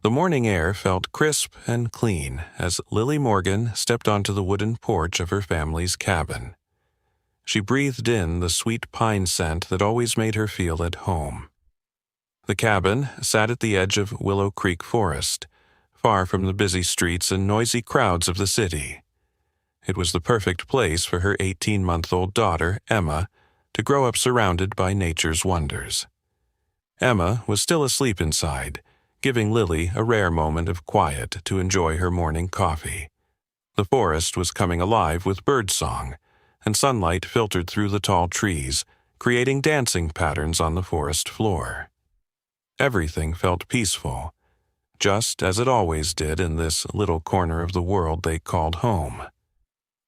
The morning air felt crisp and clean as Lily Morgan stepped onto the wooden porch of her family's cabin. She breathed in the sweet pine scent that always made her feel at home. The cabin sat at the edge of Willow Creek Forest, far from the busy streets and noisy crowds of the city. It was the perfect place for her 18-month-old daughter, Emma, to grow up surrounded by nature's wonders. Emma was still asleep inside, giving Lily a rare moment of quiet to enjoy her morning coffee. The forest was coming alive with birdsong, and sunlight filtered through the tall trees, creating dancing patterns on the forest floor. Everything felt peaceful, just as it always did in this little corner of the world they called home.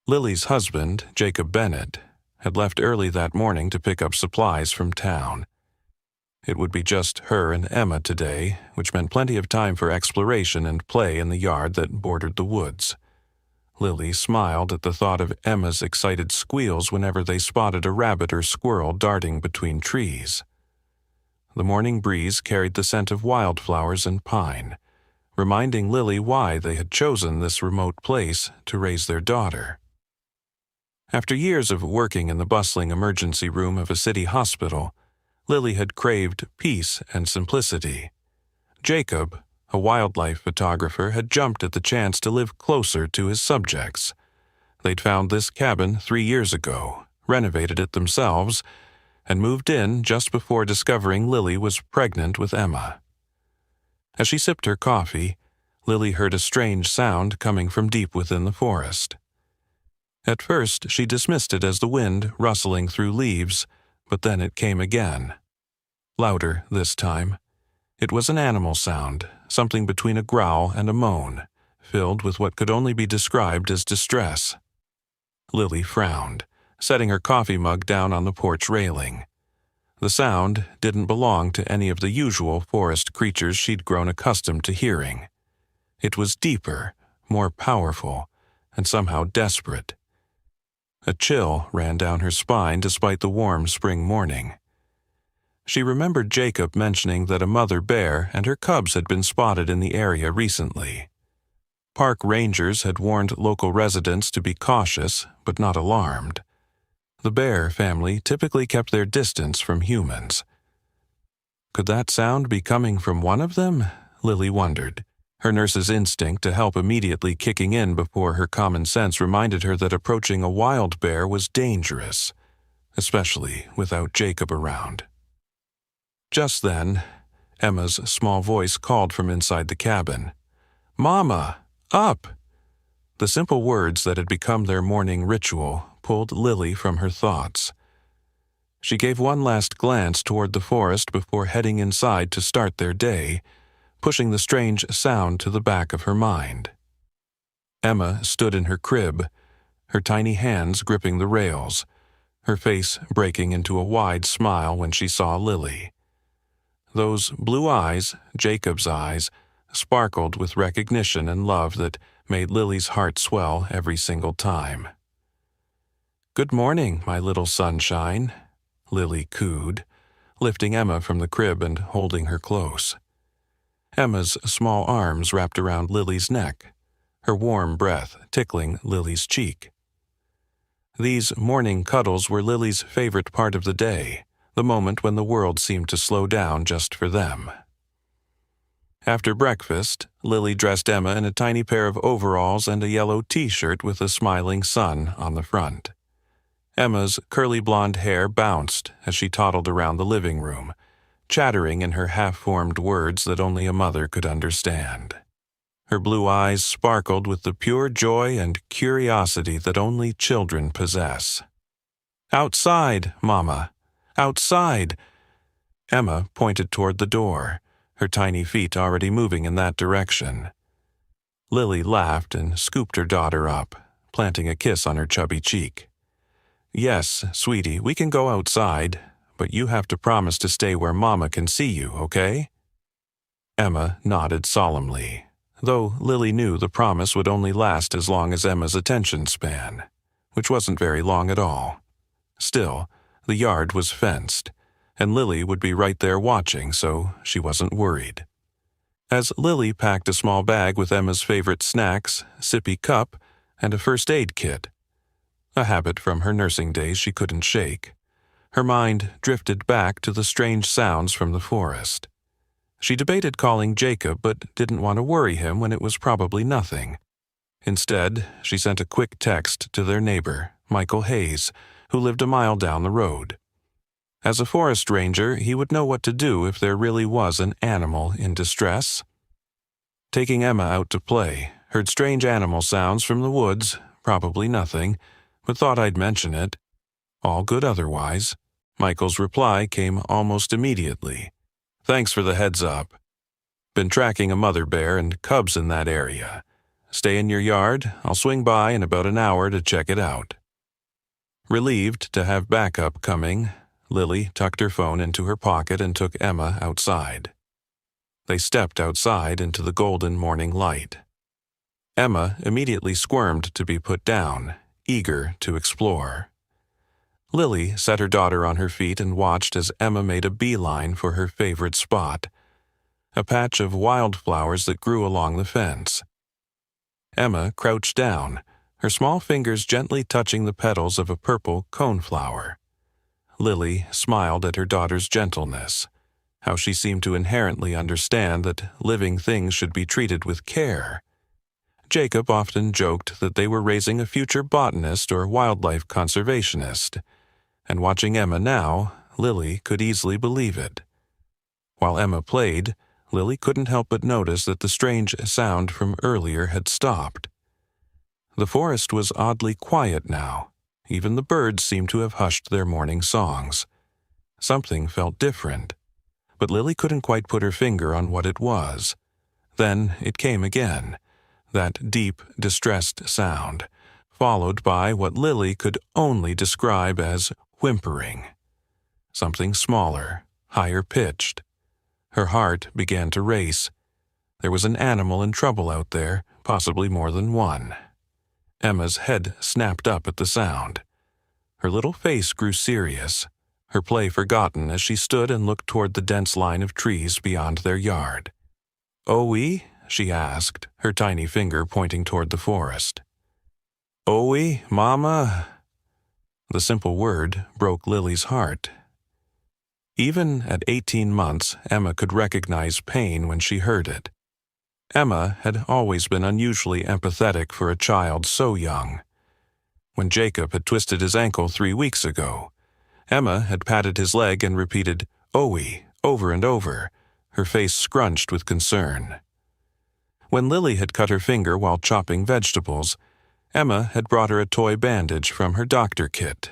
Lily's husband, Jacob Bennett, had left early that morning to pick up supplies from town. It would be just her and Emma today, which meant plenty of time for exploration and play in the yard that bordered the woods. Lily smiled at the thought of Emma's excited squeals whenever they spotted a rabbit or squirrel darting between trees. The morning breeze carried the scent of wildflowers and pine, reminding Lily why they had chosen this remote place to raise their daughter. After years of working in the bustling emergency room of a city hospital, Lily had craved peace and simplicity. Jacob, a wildlife photographer, had jumped at the chance to live closer to his subjects. They'd found this cabin 3 years ago, renovated it themselves, and moved in just before discovering Lily was pregnant with Emma. As she sipped her coffee, Lily heard a strange sound coming from deep within the forest. At first, she dismissed it as the wind rustling through leaves, but then it came again. Louder this time. It was an animal sound, something between a growl and a moan, filled with what could only be described as distress. Lily frowned, setting her coffee mug down on the porch railing. The sound didn't belong to any of the usual forest creatures she'd grown accustomed to hearing. It was deeper, more powerful, and somehow desperate. A chill ran down her spine despite the warm spring morning. She remembered Jacob mentioning that a mother bear and her cubs had been spotted in the area recently. Park rangers had warned local residents to be cautious, but not alarmed. The bear family typically kept their distance from humans. Could that sound be coming from one of them? Lily wondered, her nurse's instinct to help immediately kicking in before her common sense reminded her that approaching a wild bear was dangerous, especially without Jacob around. Just then, Emma's small voice called from inside the cabin. "Mama, up!" The simple words that had become their morning ritual pulled Lily from her thoughts. She gave one last glance toward the forest before heading inside to start their day, pushing the strange sound to the back of her mind. Emma stood in her crib, her tiny hands gripping the rails, her face breaking into a wide smile when she saw Lily. Those blue eyes, Jacob's eyes, sparkled with recognition and love that made Lily's heart swell every single time. "Good morning, my little sunshine," Lily cooed, lifting Emma from the crib and holding her close. Emma's small arms wrapped around Lily's neck, her warm breath tickling Lily's cheek. These morning cuddles were Lily's favorite part of the day, the moment when the world seemed to slow down just for them. After breakfast, Lily dressed Emma in a tiny pair of overalls and a yellow t-shirt with a smiling sun on the front. Emma's curly blonde hair bounced as she toddled around the living room, chattering in her half-formed words that only a mother could understand. Her blue eyes sparkled with the pure joy and curiosity that only children possess. "Outside, Mama! Outside!" Emma pointed toward the door, her tiny feet already moving in that direction. Lily laughed and scooped her daughter up, planting a kiss on her chubby cheek. "Yes, sweetie, we can go outside, but you have to promise to stay where Mama can see you, okay?" Emma nodded solemnly, though Lily knew the promise would only last as long as Emma's attention span, which wasn't very long at all. Still, the yard was fenced, and Lily would be right there watching, so she wasn't worried. as Lily packed a small bag with Emma's favorite snacks, sippy cup, and a first aid kit. A habit from her nursing days she couldn't shake. Her mind drifted back to the strange sounds from the forest. She debated calling Jacob, but didn't want to worry him when it was probably nothing. Instead, she sent a quick text to their neighbor, Michael Hayes, who lived a mile down the road. As a forest ranger, he would know what to do if there really was an animal in distress. Taking Emma out to play, heard strange animal sounds from the woods, probably nothing, but thought I'd mention it. All good otherwise. Michael's reply came almost immediately. Thanks for the heads up. Been tracking a mother bear and cubs in that area. Stay in your yard. I'll swing by in about an hour to check it out. Relieved to have backup coming, Lily tucked her phone into her pocket and took Emma outside. They stepped outside into the golden morning light. Emma immediately squirmed to be put down, eager to explore. Lily set her daughter on her feet and watched as Emma made a beeline for her favorite spot, a patch of wildflowers that grew along the fence. Emma crouched down, her small fingers gently touching the petals of a purple coneflower. Lily smiled at her daughter's gentleness, how she seemed to inherently understand that living things should be treated with care. Jacob often joked that they were raising a future botanist or wildlife conservationist, and watching Emma now, Lily could easily believe it. While Emma played, Lily couldn't help but notice that the strange sound from earlier had stopped. The forest was oddly quiet now. Even the birds seemed to have hushed their morning songs. Something felt different, but Lily couldn't quite put her finger on what it was. Then it came again, that deep, distressed sound, followed by what Lily could only describe as whimpering. Something smaller, higher pitched. Her heart began to race. There was an animal in trouble out there, possibly more than one. Emma's head snapped up at the sound. Her little face grew serious, her play forgotten as she stood and looked toward the dense line of trees beyond their yard. "Owie?" she asked, her tiny finger pointing toward the forest. "Owie, Mama?" The simple word broke Lily's heart. Even at 18 months, Emma could recognize pain when she heard it. Emma had always been unusually empathetic for a child so young. When Jacob had twisted his ankle 3 weeks ago, Emma had patted his leg and repeated, "Owie," over and over, her face scrunched with concern. When Lily had cut her finger while chopping vegetables, Emma had brought her a toy bandage from her doctor kit.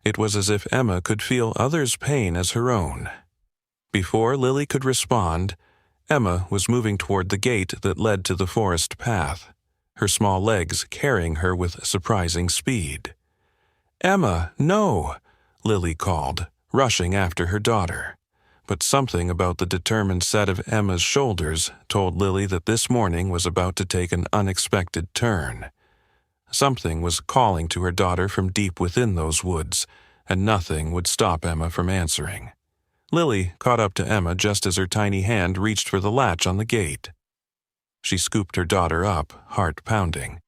It was as if Emma could feel others' pain as her own. Before Lily could respond, Emma was moving toward the gate that led to the forest path, her small legs carrying her with surprising speed. "Emma, no!" Lily called, rushing after her daughter. But something about the determined set of Emma's shoulders told Lily that this morning was about to take an unexpected turn. Something was calling to her daughter from deep within those woods, and nothing would stop Emma from answering. Lily caught up to Emma just as her tiny hand reached for the latch on the gate. She scooped her daughter up, heart pounding.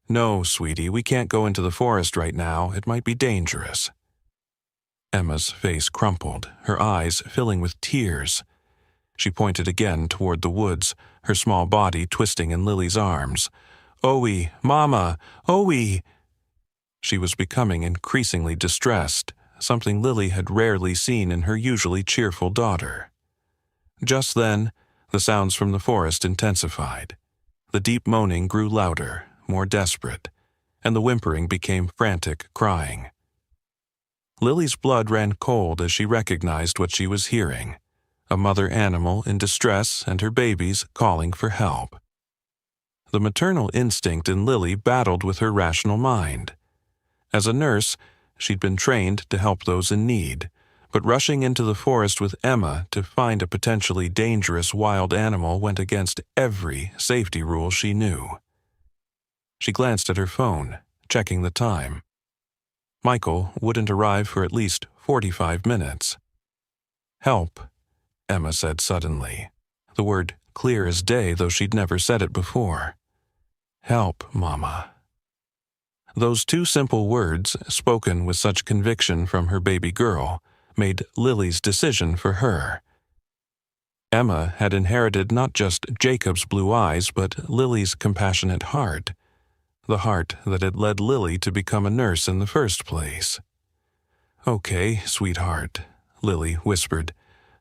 "No, sweetie, we can't go into the forest right now. It might be dangerous." Emma's face crumpled, her eyes filling with tears. She pointed again toward the woods, her small body twisting in Lily's arms. "Owie, Mama, Owie!" She was becoming increasingly distressed, something Lily had rarely seen in her usually cheerful daughter. Just then, the sounds from the forest intensified. The deep moaning grew louder, more desperate, and the whimpering became frantic crying. Lily's blood ran cold as she recognized what she was hearing, a mother animal in distress and her babies calling for help. The maternal instinct in Lily battled with her rational mind. As a nurse, she'd been trained to help those in need, but rushing into the forest with Emma to find a potentially dangerous wild animal went against every safety rule she knew. She glanced at her phone, checking the time. Michael wouldn't arrive for at least 45 minutes. "Help," Emma said suddenly. The word clear as day, though she'd never said it before. "Help, Mama." Those two simple words, spoken with such conviction from her baby girl, made Lily's decision for her. Emma had inherited not just Jacob's blue eyes, but Lily's compassionate heart, the heart that had led Lily to become a nurse in the first place. "Okay, sweetheart," Lily whispered,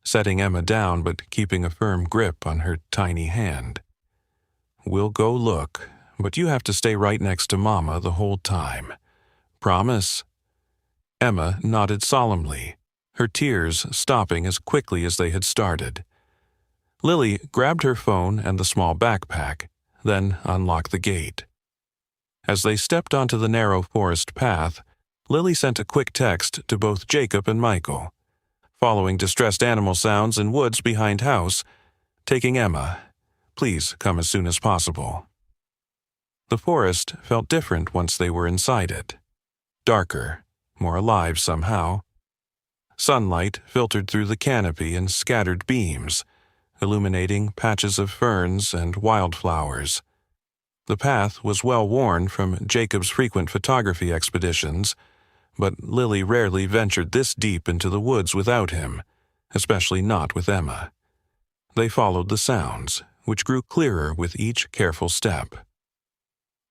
setting Emma down but keeping a firm grip on her tiny hand. "We'll go look, but you have to stay right next to Mama the whole time. Promise?" Emma nodded solemnly, her tears stopping as quickly as they had started. Lily grabbed her phone and the small backpack, then unlocked the gate. As they stepped onto the narrow forest path, Lily sent a quick text to both Jacob and Michael, following distressed animal sounds in woods behind house, taking Emma. Please come as soon as possible. The forest felt different once they were inside it. Darker, more alive somehow. Sunlight filtered through the canopy in scattered beams, illuminating patches of ferns and wildflowers. The path was well worn from Jacob's frequent photography expeditions, but Lily rarely ventured this deep into the woods without him, especially not with Emma. They followed the sounds, which grew clearer with each careful step.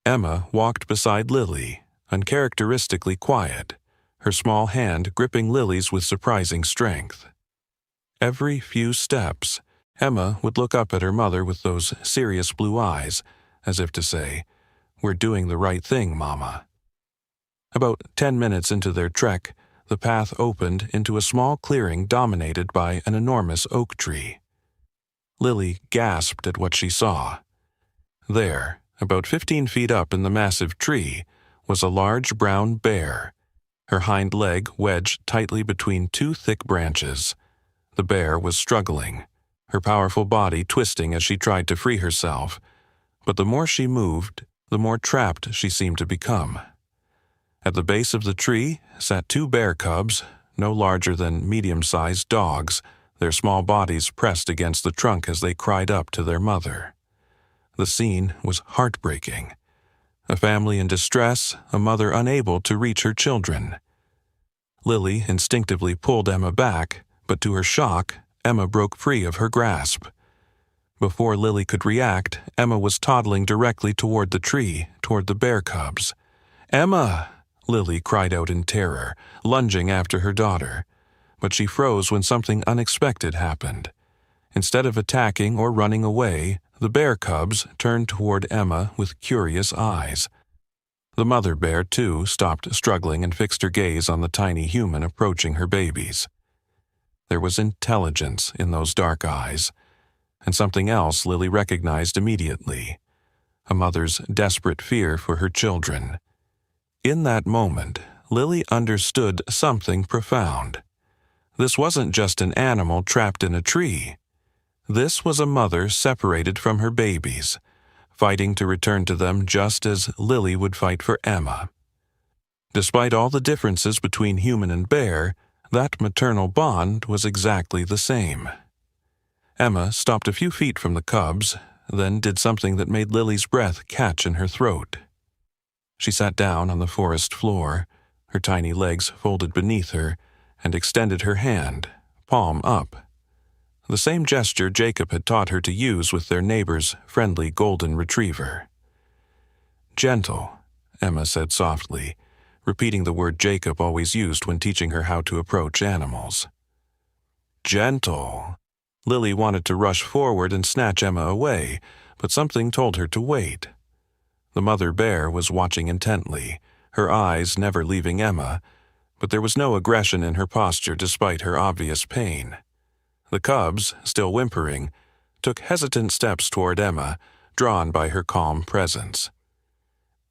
Emma walked beside Lily, uncharacteristically quiet, her small hand gripping Lily's with surprising strength. Every few steps, Emma would look up at her mother with those serious blue eyes, as if to say, "We're doing the right thing, Mama." About 10 minutes into their trek, the path opened into a small clearing dominated by an enormous oak tree. Lily gasped at what she saw. There, about 15 feet up in the massive tree, was a large brown bear, her hind leg wedged tightly between two thick branches. The bear was struggling, her powerful body twisting as she tried to free herself, but the more she moved, the more trapped she seemed to become. At the base of the tree sat two bear cubs, no larger than medium-sized dogs, their small bodies pressed against the trunk as they cried up to their mother. The scene was heartbreaking. A family in distress, a mother unable to reach her children. Lily instinctively pulled Emma back, but to her shock, Emma broke free of her grasp. Before Lily could react, Emma was toddling directly toward the tree, toward the bear cubs. "Emma!" Lily cried out in terror, lunging after her daughter. But she froze when something unexpected happened. Instead of attacking or running away, the bear cubs turned toward Emma with curious eyes. The mother bear, too, stopped struggling and fixed her gaze on the tiny human approaching her babies. There was intelligence in those dark eyes, and something else Lily recognized immediately, a mother's desperate fear for her children. In that moment, Lily understood something profound. This wasn't just an animal trapped in a tree. This was a mother separated from her babies, fighting to return to them just as Lily would fight for Emma. Despite all the differences between human and bear, that maternal bond was exactly the same. Emma stopped a few feet from the cubs, then did something that made Lily's breath catch in her throat. She sat down on the forest floor, her tiny legs folded beneath her, and extended her hand, palm up. The same gesture Jacob had taught her to use with their neighbor's friendly golden retriever. "Gentle," Emma said softly, repeating the word Jacob always used when teaching her how to approach animals. "Gentle." Lily wanted to rush forward and snatch Emma away, but something told her to wait. The mother bear was watching intently, her eyes never leaving Emma, but there was no aggression in her posture despite her obvious pain. The cubs, still whimpering, took hesitant steps toward Emma, drawn by her calm presence.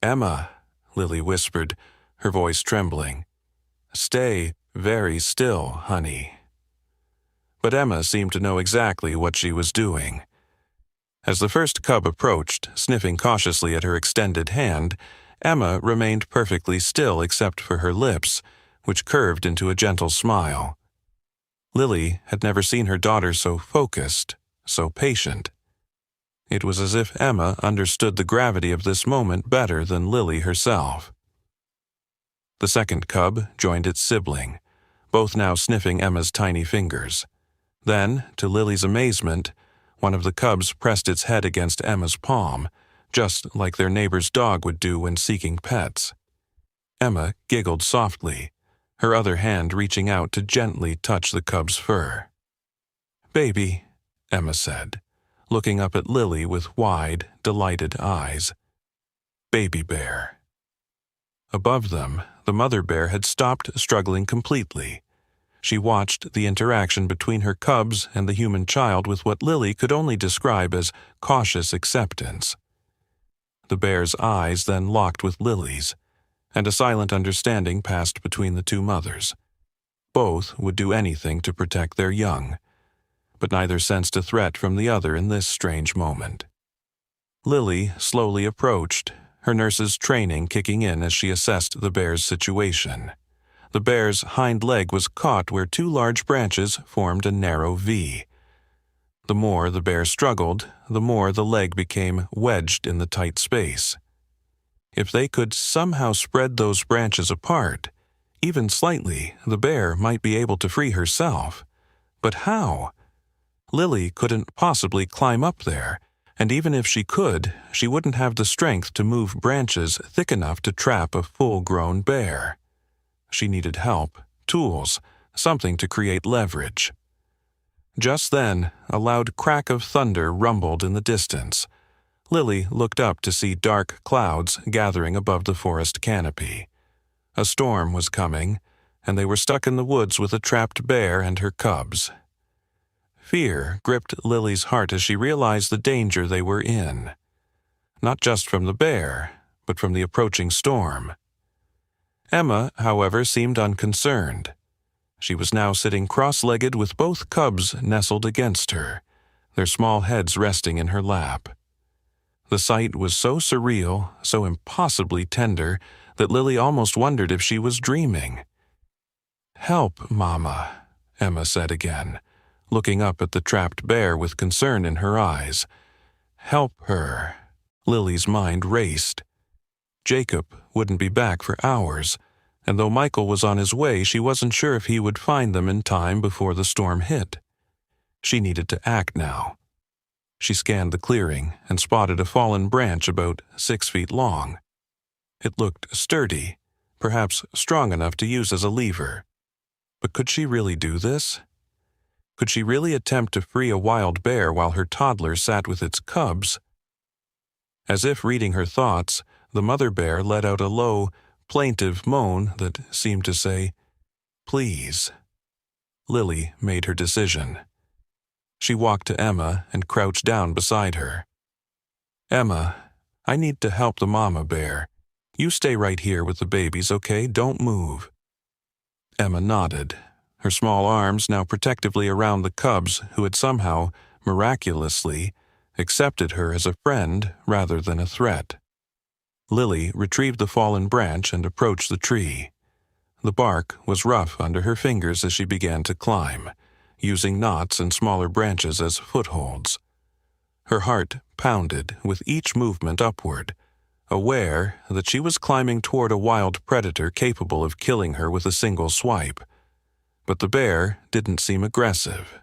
"Emma," Lily whispered, her voice trembling. "Stay very still, honey." But Emma seemed to know exactly what she was doing. As the first cub approached, sniffing cautiously at her extended hand, Emma remained perfectly still except for her lips, which curved into a gentle smile. Lily had never seen her daughter so focused, so patient. It was as if Emma understood the gravity of this moment better than Lily herself. The second cub joined its sibling, both now sniffing Emma's tiny fingers. Then, to Lily's amazement, one of the cubs pressed its head against Emma's palm, just like their neighbor's dog would do when seeking pets. Emma giggled softly, her other hand reaching out to gently touch the cub's fur. "Baby," Emma said, looking up at Lily with wide, delighted eyes. "Baby bear." Above them, the mother bear had stopped struggling completely. She watched the interaction between her cubs and the human child with what Lily could only describe as cautious acceptance. The bear's eyes then locked with Lily's, and a silent understanding passed between the two mothers. Both would do anything to protect their young, but neither sensed a threat from the other in this strange moment. Lily slowly approached, her nurse's training kicking in as she assessed the bear's situation. The bear's hind leg was caught where two large branches formed a narrow V. The more the bear struggled, the more the leg became wedged in the tight space. If they could somehow spread those branches apart, even slightly, the bear might be able to free herself. But how? Lily couldn't possibly climb up there, and even if she could, she wouldn't have the strength to move branches thick enough to trap a full-grown bear. She needed help, tools, something to create leverage. Just then, a loud crack of thunder rumbled in the distance. Lily looked up to see dark clouds gathering above the forest canopy. A storm was coming, and they were stuck in the woods with a trapped bear and her cubs. Fear gripped Lily's heart as she realized the danger they were in. Not just from the bear, but from the approaching storm. Emma, however, seemed unconcerned. She was now sitting cross-legged with both cubs nestled against her, their small heads resting in her lap. The sight was so surreal, so impossibly tender, that Lily almost wondered if she was dreaming. "Help, Mama," Emma said again, looking up at the trapped bear with concern in her eyes. "Help her." Lily's mind raced. Jacob wouldn't be back for hours, and though Michael was on his way, she wasn't sure if he would find them in time before the storm hit. She needed to act now. She scanned the clearing and spotted a fallen branch about 6 feet long. It looked sturdy, perhaps strong enough to use as a lever. But could she really do this? Could she really attempt to free a wild bear while her toddler sat with its cubs? As if reading her thoughts, the mother bear let out a low, plaintive moan that seemed to say, "Please." Lily made her decision. She walked to Emma and crouched down beside her. "Emma, I need to help the mama bear. You stay right here with the babies, okay? Don't move." Emma nodded, her small arms now protectively around the cubs who had somehow, miraculously, accepted her as a friend rather than a threat. Lily retrieved the fallen branch and approached the tree. The bark was rough under her fingers as she began to climb, using knots and smaller branches as footholds. Her heart pounded with each movement upward, aware that she was climbing toward a wild predator capable of killing her with a single swipe. But the bear didn't seem aggressive,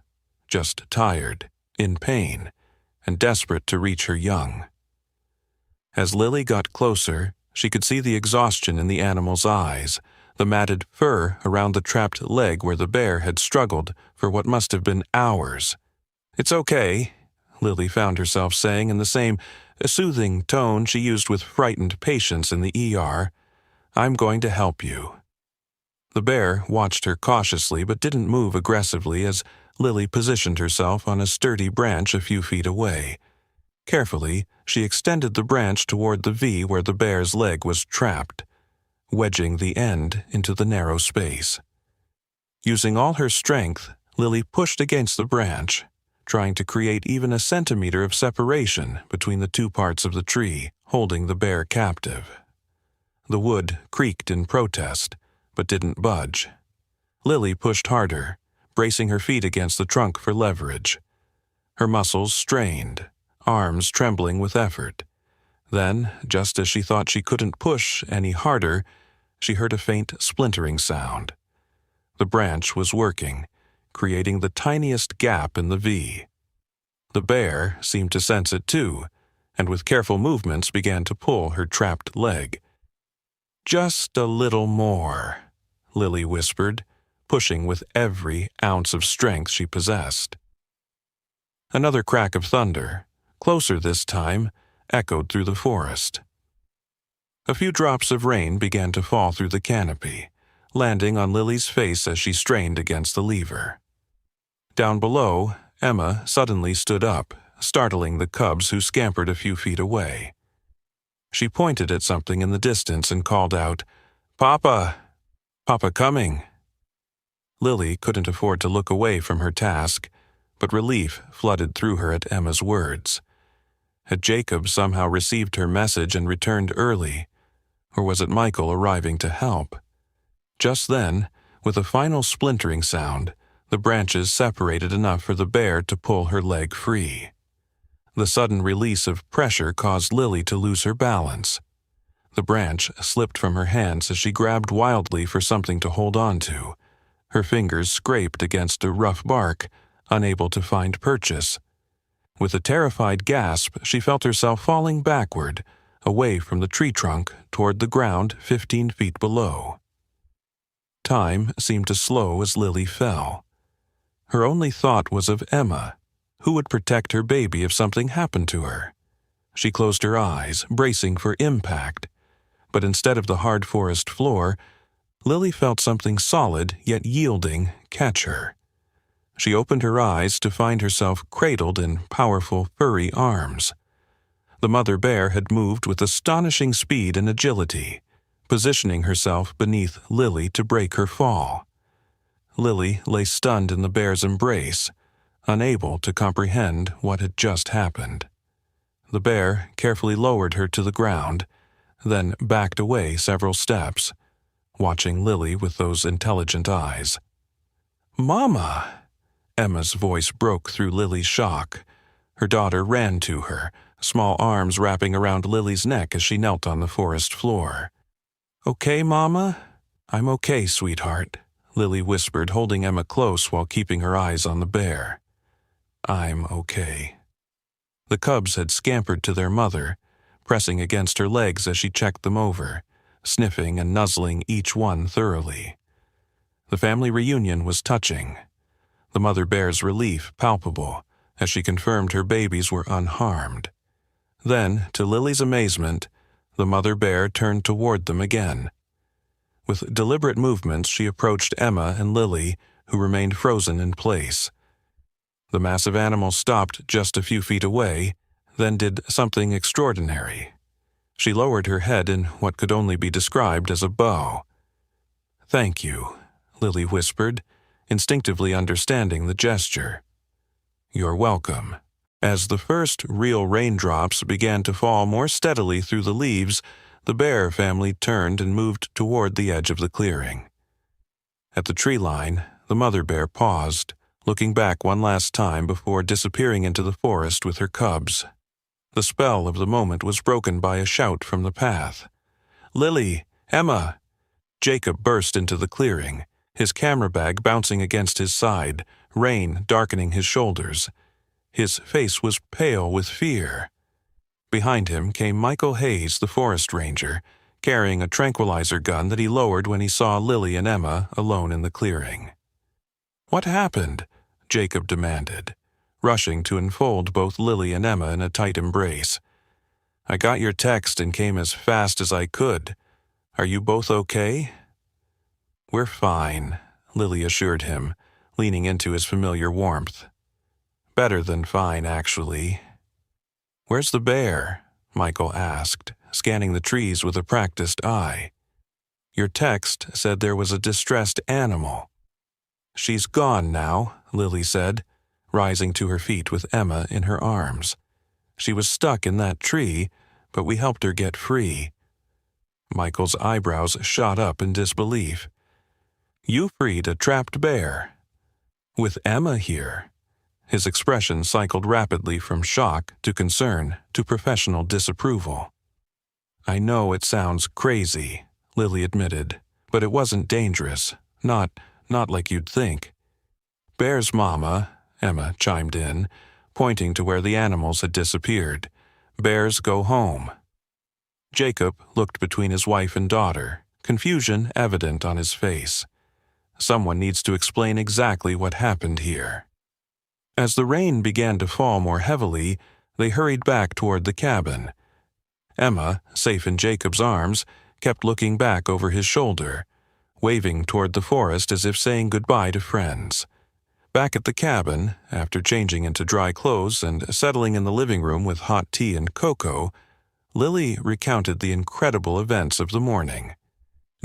just tired, in pain, and desperate to reach her young. As Lily got closer, she could see the exhaustion in the animal's eyes, the matted fur around the trapped leg where the bear had struggled for what must have been hours. "It's okay," Lily found herself saying in the same soothing tone she used with frightened patients in the ER. "I'm going to help you." The bear watched her cautiously but didn't move aggressively as Lily positioned herself on a sturdy branch a few feet away. Carefully, she extended the branch toward the V where the bear's leg was trapped, wedging the end into the narrow space. Using all her strength, Lily pushed against the branch, trying to create even a centimeter of separation between the two parts of the tree, holding the bear captive. The wood creaked in protest, but didn't budge. Lily pushed harder, bracing her feet against the trunk for leverage. Her muscles strained, arms trembling with effort. Then, just as she thought she couldn't push any harder, she heard a faint splintering sound. The branch was working, creating the tiniest gap in the V. The bear seemed to sense it too, and with careful movements began to pull her trapped leg. "Just a little more," Lily whispered, pushing with every ounce of strength she possessed. Another crack of thunder, closer this time, echoed through the forest. A few drops of rain began to fall through the canopy, landing on Lily's face as she strained against the lever. Down below, Emma suddenly stood up, startling the cubs who scampered a few feet away. She pointed at something in the distance and called out, "Papa! Papa coming!" Lily couldn't afford to look away from her task, but relief flooded through her at Emma's words. Had Jacob somehow received her message and returned early, or was it Michael arriving to help? Just then, with a final splintering sound, the branches separated enough for the bear to pull her leg free. The sudden release of pressure caused Lily to lose her balance. The branch slipped from her hands as she grabbed wildly for something to hold on to. Her fingers scraped against a rough bark, unable to find purchase. With a terrified gasp, she felt herself falling backward, away from the tree trunk toward the ground 15 feet below. Time seemed to slow as Lily fell. Her only thought was of Emma. Who would protect her baby if something happened to her? She closed her eyes, bracing for impact. But instead of the hard forest floor, Lily felt something solid yet yielding catch her. She opened her eyes to find herself cradled in powerful, furry arms. The mother bear had moved with astonishing speed and agility, positioning herself beneath Lily to break her fall. Lily lay stunned in the bear's embrace, unable to comprehend what had just happened. The bear carefully lowered her to the ground, then backed away several steps, watching Lily with those intelligent eyes. "Mama!" Emma's voice broke through Lily's shock. Her daughter ran to her, small arms wrapping around Lily's neck as she knelt on the forest floor. "Okay, Mama?" "I'm okay, sweetheart," Lily whispered, holding Emma close while keeping her eyes on the bear. "I'm okay." The cubs had scampered to their mother, pressing against her legs as she checked them over, sniffing and nuzzling each one thoroughly. The family reunion was touching. The mother bear's relief palpable as she confirmed her babies were unharmed. Then, to Lily's amazement, the mother bear turned toward them again. With deliberate movements, she approached Emma and Lily, who remained frozen in place. The massive animal stopped just a few feet away, then did something extraordinary. She lowered her head in what could only be described as a bow. "Thank you," Lily whispered, instinctively understanding the gesture. "You're welcome." As the first real raindrops began to fall more steadily through the leaves, the bear family turned and moved toward the edge of the clearing. At the tree line, the mother bear paused, looking back one last time before disappearing into the forest with her cubs. The spell of the moment was broken by a shout from the path. "Lily! Emma!" Jacob burst into the clearing, his camera bag bouncing against his side, rain darkening his shoulders. His face was pale with fear. Behind him came Michael Hayes, the forest ranger, carrying a tranquilizer gun that he lowered when he saw Lily and Emma alone in the clearing. "What happened?" Jacob demanded, rushing to enfold both Lily and Emma in a tight embrace. "I got your text and came as fast as I could. Are you both okay?" "We're fine," Lily assured him, leaning into his familiar warmth. "Better than fine, actually." "Where's the bear?" Michael asked, scanning the trees with a practiced eye. "Your text said there was a distressed animal." "She's gone now," Lily said, rising to her feet with Emma in her arms. "She was stuck in that tree, but we helped her get free." Michael's eyebrows shot up in disbelief. "You freed a trapped bear?" "With Emma here." His expression cycled rapidly from shock to concern to professional disapproval. "I know it sounds crazy," Lily admitted, "but it wasn't dangerous. Not like you'd think." "Bear's mama," Emma chimed in, pointing to where the animals had disappeared. "Bears go home." Jacob looked between his wife and daughter, confusion evident on his face. Someone needs to explain exactly what happened here. As the rain began to fall more heavily, they hurried back toward the cabin. Emma, safe in Jacob's arms, kept looking back over his shoulder, waving toward the forest as if saying goodbye to friends. Back at the cabin, after changing into dry clothes and settling in the living room with hot tea and cocoa, Lily recounted the incredible events of the morning.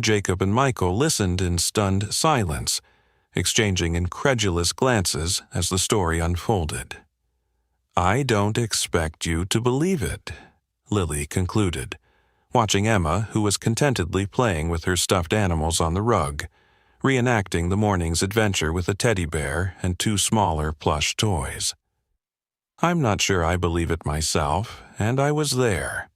Jacob and Michael listened in stunned silence, exchanging incredulous glances as the story unfolded. "I don't expect you to believe it," Lily concluded, watching Emma, who was contentedly playing with her stuffed animals on the rug, reenacting the morning's adventure with a teddy bear and 2 smaller plush toys. "I'm not sure I believe it myself, and I was there."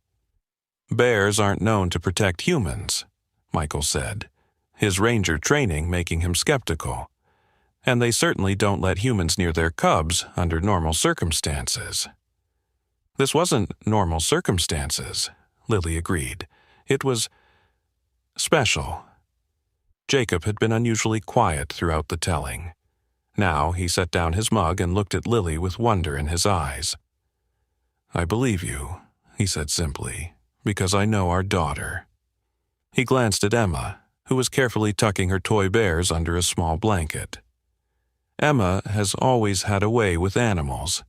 "Bears aren't known to protect humans," Michael said, his ranger training making him skeptical. "And they certainly don't let humans near their cubs under normal circumstances." "This wasn't normal circumstances," Lily agreed. "It was special." Jacob had been unusually quiet throughout the telling. Now he set down his mug and looked at Lily with wonder in his eyes. "I believe you," he said simply, "because I know our daughter." He glanced at Emma, who was carefully tucking her toy bears under a small blanket. "Emma has always had a way with animals.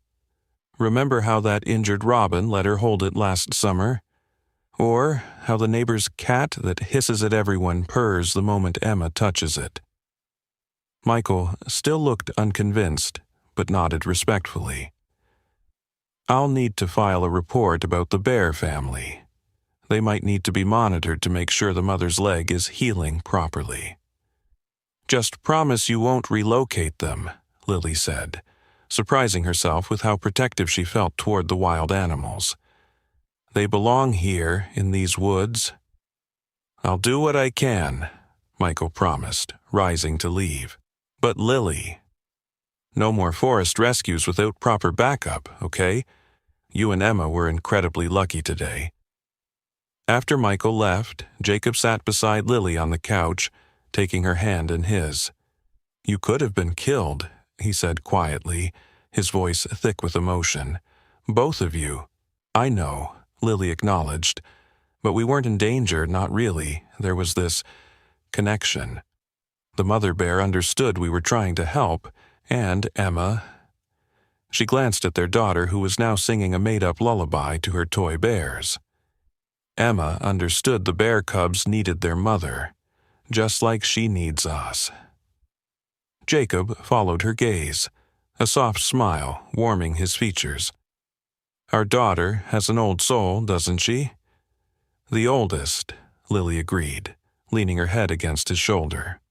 Remember how that injured robin let her hold it last summer? Or how the neighbor's cat that hisses at everyone purrs the moment Emma touches it?" Michael still looked unconvinced, but nodded respectfully. "I'll need to file a report about the bear family. They might need to be monitored to make sure the mother's leg is healing properly." "Just promise you won't relocate them," Lily said, surprising herself with how protective she felt toward the wild animals. "They belong here, in these woods." "I'll do what I can," Michael promised, rising to leave. "But Lily, no more forest rescues without proper backup, okay? You and Emma were incredibly lucky today." After Michael left, Jacob sat beside Lily on the couch, taking her hand in his. "You could have been killed," he said quietly, his voice thick with emotion. "Both of you." "I know," Lily acknowledged. "But we weren't in danger, not really. There was this connection. The mother bear understood we were trying to help, and Emma—" She glanced at their daughter, who was now singing a made-up lullaby to her toy bears. "Emma understood the bear cubs needed their mother, just like she needs us." Jacob followed her gaze, a soft smile warming his features. "Our daughter has an old soul, doesn't she?" "The oldest," Lily agreed, leaning her head against his shoulder.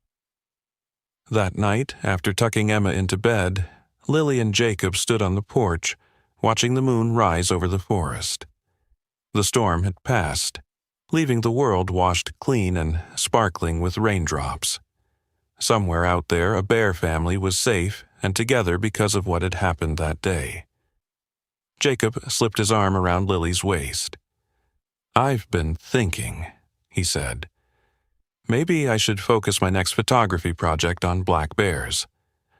That night, after tucking Emma into bed, Lily and Jacob stood on the porch, watching the moon rise over the forest. The storm had passed, leaving the world washed clean and sparkling with raindrops. Somewhere out there, a bear family was safe and together because of what had happened that day. Jacob slipped his arm around Lily's waist. "I've been thinking," he said. "Maybe I should focus my next photography project on black bears.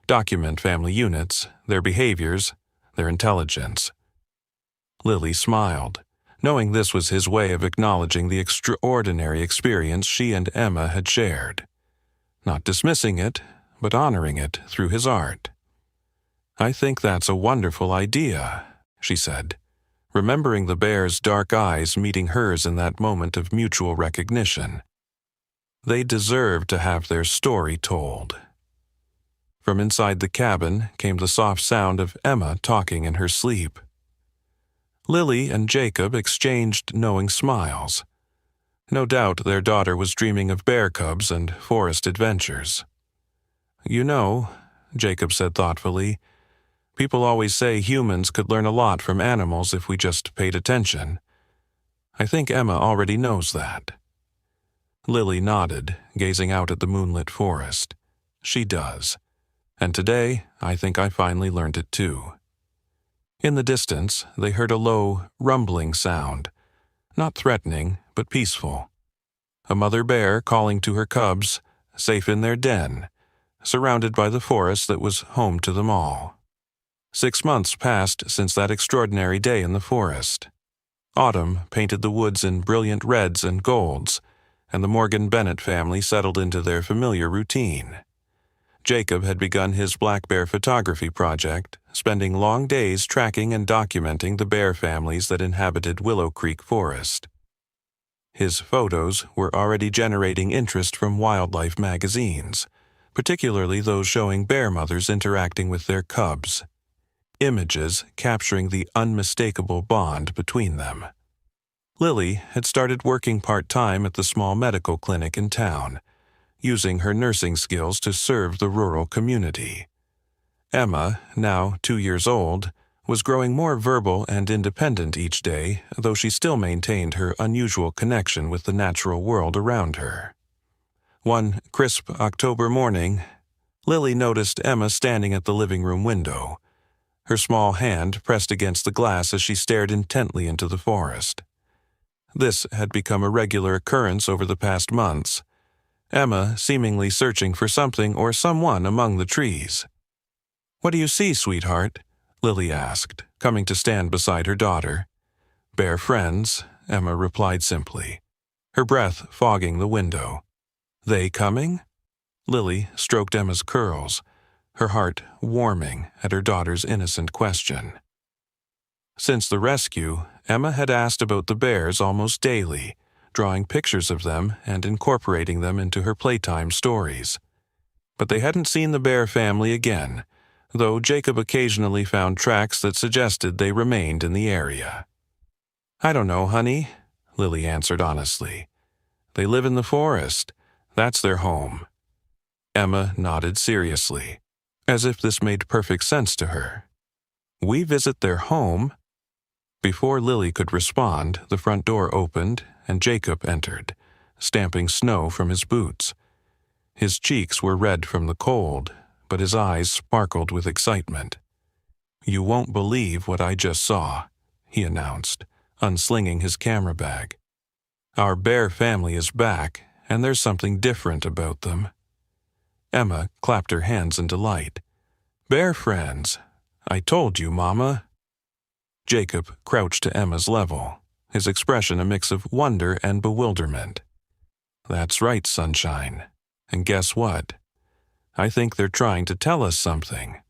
Document family units, their behaviors, their intelligence." Lily smiled, knowing this was his way of acknowledging the extraordinary experience she and Emma had shared. Not dismissing it, but honoring it through his art. "I think that's a wonderful idea," she said, remembering the bear's dark eyes meeting hers in that moment of mutual recognition. They deserve to have their story told. From inside the cabin came the soft sound of Emma talking in her sleep. Lily and Jacob exchanged knowing smiles. No doubt their daughter was dreaming of bear cubs and forest adventures. "You know," Jacob said thoughtfully, People always say humans could learn a lot from animals if we just paid attention. I think Emma already knows that." Lily nodded, gazing out at the moonlit forest. "She does. And today, I think I finally learned it too." In the distance, they heard a low, rumbling sound. Not threatening, but peaceful. A mother bear calling to her cubs, safe in their den, surrounded by the forest that was home to them all. 6 months passed since that extraordinary day in the forest. Autumn painted the woods in brilliant reds and golds, and the Morgan Bennett family settled into their familiar routine. Jacob had begun his black bear photography project, spending long days tracking and documenting the bear families that inhabited Willow Creek Forest. His photos were already generating interest from wildlife magazines, particularly those showing bear mothers interacting with their cubs. Images capturing the unmistakable bond between them. Lily had started working part-time at the small medical clinic in town, using her nursing skills to serve the rural community. Emma, now 2 years old, was growing more verbal and independent each day, though she still maintained her unusual connection with the natural world around her. One crisp October morning, Lily noticed Emma standing at the living room window, her small hand pressed against the glass as she stared intently into the forest. This had become a regular occurrence over the past months, Emma seemingly searching for something or someone among the trees. "What do you see, sweetheart?" Lily asked, coming to stand beside her daughter. "Bear friends," Emma replied simply, her breath fogging the window. "They coming?" Lily stroked Emma's curls, her heart warming at her daughter's innocent question. Since the rescue, Emma had asked about the bears almost daily, drawing pictures of them and incorporating them into her playtime stories. But they hadn't seen the bear family again, though Jacob occasionally found tracks that suggested they remained in the area. "I don't know, honey," Lily answered honestly. "They live in the forest. That's their home." Emma nodded seriously, as if this made perfect sense to her. "We visit their home?" Before Lily could respond, the front door opened and Jacob entered, stamping snow from his boots. His cheeks were red from the cold, but his eyes sparkled with excitement. "You won't believe what I just saw," he announced, unslinging his camera bag. "Our bear family is back, and there's something different about them." Emma clapped her hands in delight. "Bear friends! I told you, Mama." Jacob crouched to Emma's level, his expression a mix of wonder and bewilderment. "That's right, sunshine. And guess what? I think they're trying to tell us something."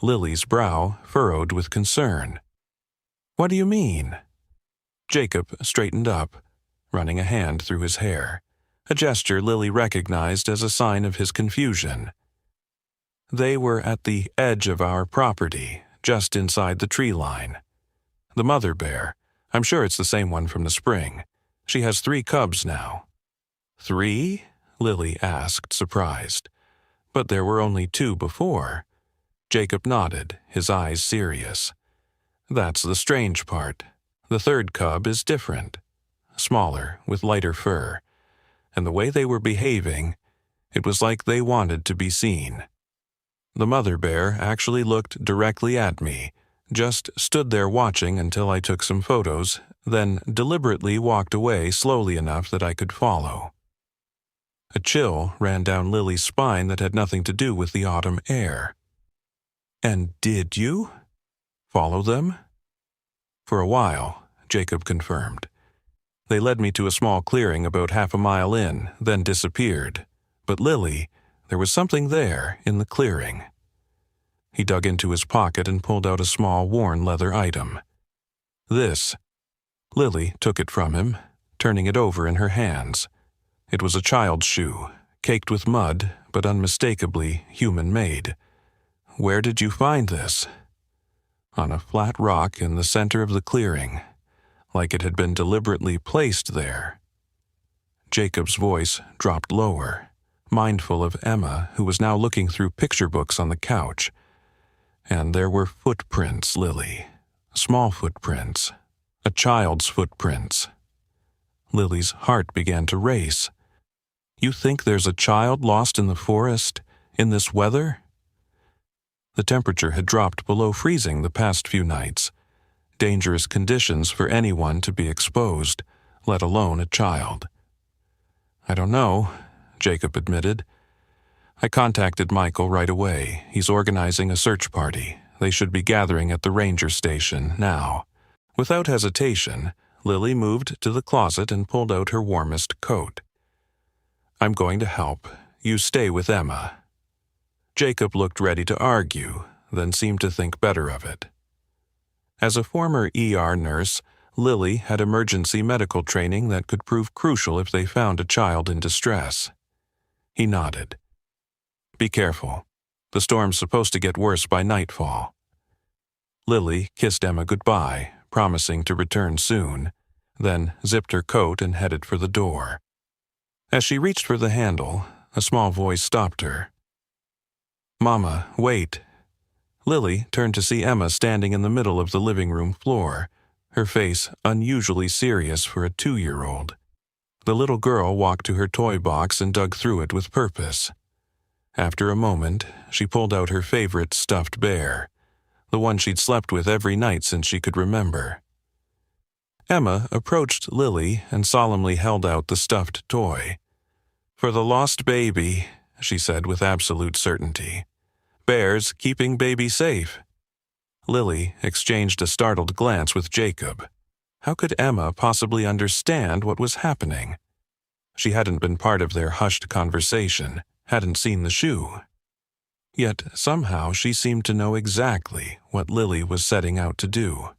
Lily's brow furrowed with concern. "What do you mean?" Jacob straightened up, running a hand through his hair, a gesture Lily recognized as a sign of his confusion. "They were at the edge of our property, just inside the tree line. The mother bear, I'm sure it's the same one from the spring. She has 3 cubs now." "3?" Lily asked, surprised. "But there were only 2 before." Jacob nodded, his eyes serious. "That's the strange part. The 3rd cub is different. Smaller, with lighter fur. And the way they were behaving, it was like they wanted to be seen. The mother bear actually looked directly at me, just stood there watching until I took some photos, then deliberately walked away slowly enough that I could follow." A chill ran down Lily's spine that had nothing to do with the autumn air. "And did you follow them?" "For a while," Jacob confirmed. "They led me to a small clearing about half a mile in, then disappeared. But Lily, there was something there in the clearing." He dug into his pocket and pulled out a small worn leather item. "This." Lily took it from him, turning it over in her hands. It was a child's shoe, caked with mud, but unmistakably human-made. "Where did you find this?" "On a flat rock in the center of the clearing, like it had been deliberately placed there." Jacob's voice dropped lower, mindful of Emma, who was now looking through picture books on the couch. And there were footprints, Lily. Small footprints. A child's footprints. Lily's heart began to race. You think there's a child lost in the forest, in this weather? The temperature had dropped below freezing the past few nights. Dangerous conditions for anyone to be exposed, let alone a child. I don't know, Jacob admitted. I contacted Michael right away. He's organizing a search party. They should be gathering at the ranger station now. Without hesitation, Lily moved to the closet and pulled out her warmest coat. I'm going to help. You stay with Emma. Jacob looked ready to argue, then seemed to think better of it. As a former ER nurse, Lily had emergency medical training that could prove crucial if they found a child in distress. He nodded. Be careful. The storm's supposed to get worse by nightfall. Lily kissed Emma goodbye, promising to return soon, then zipped her coat and headed for the door. As she reached for the handle, a small voice stopped her. Mama, wait. Lily turned to see Emma standing in the middle of the living room floor, her face unusually serious for a 2-year-old. The little girl walked to her toy box and dug through it with purpose. After a moment, she pulled out her favorite stuffed bear, the one she'd slept with every night since she could remember. Emma approached Lily and solemnly held out the stuffed toy. For the lost baby, she said with absolute certainty. Bears keeping baby safe. Lily exchanged a startled glance with Jacob. How could Emma possibly understand what was happening? She hadn't been part of their hushed conversation, hadn't seen the shoe. Yet somehow she seemed to know exactly what Lily was setting out to do.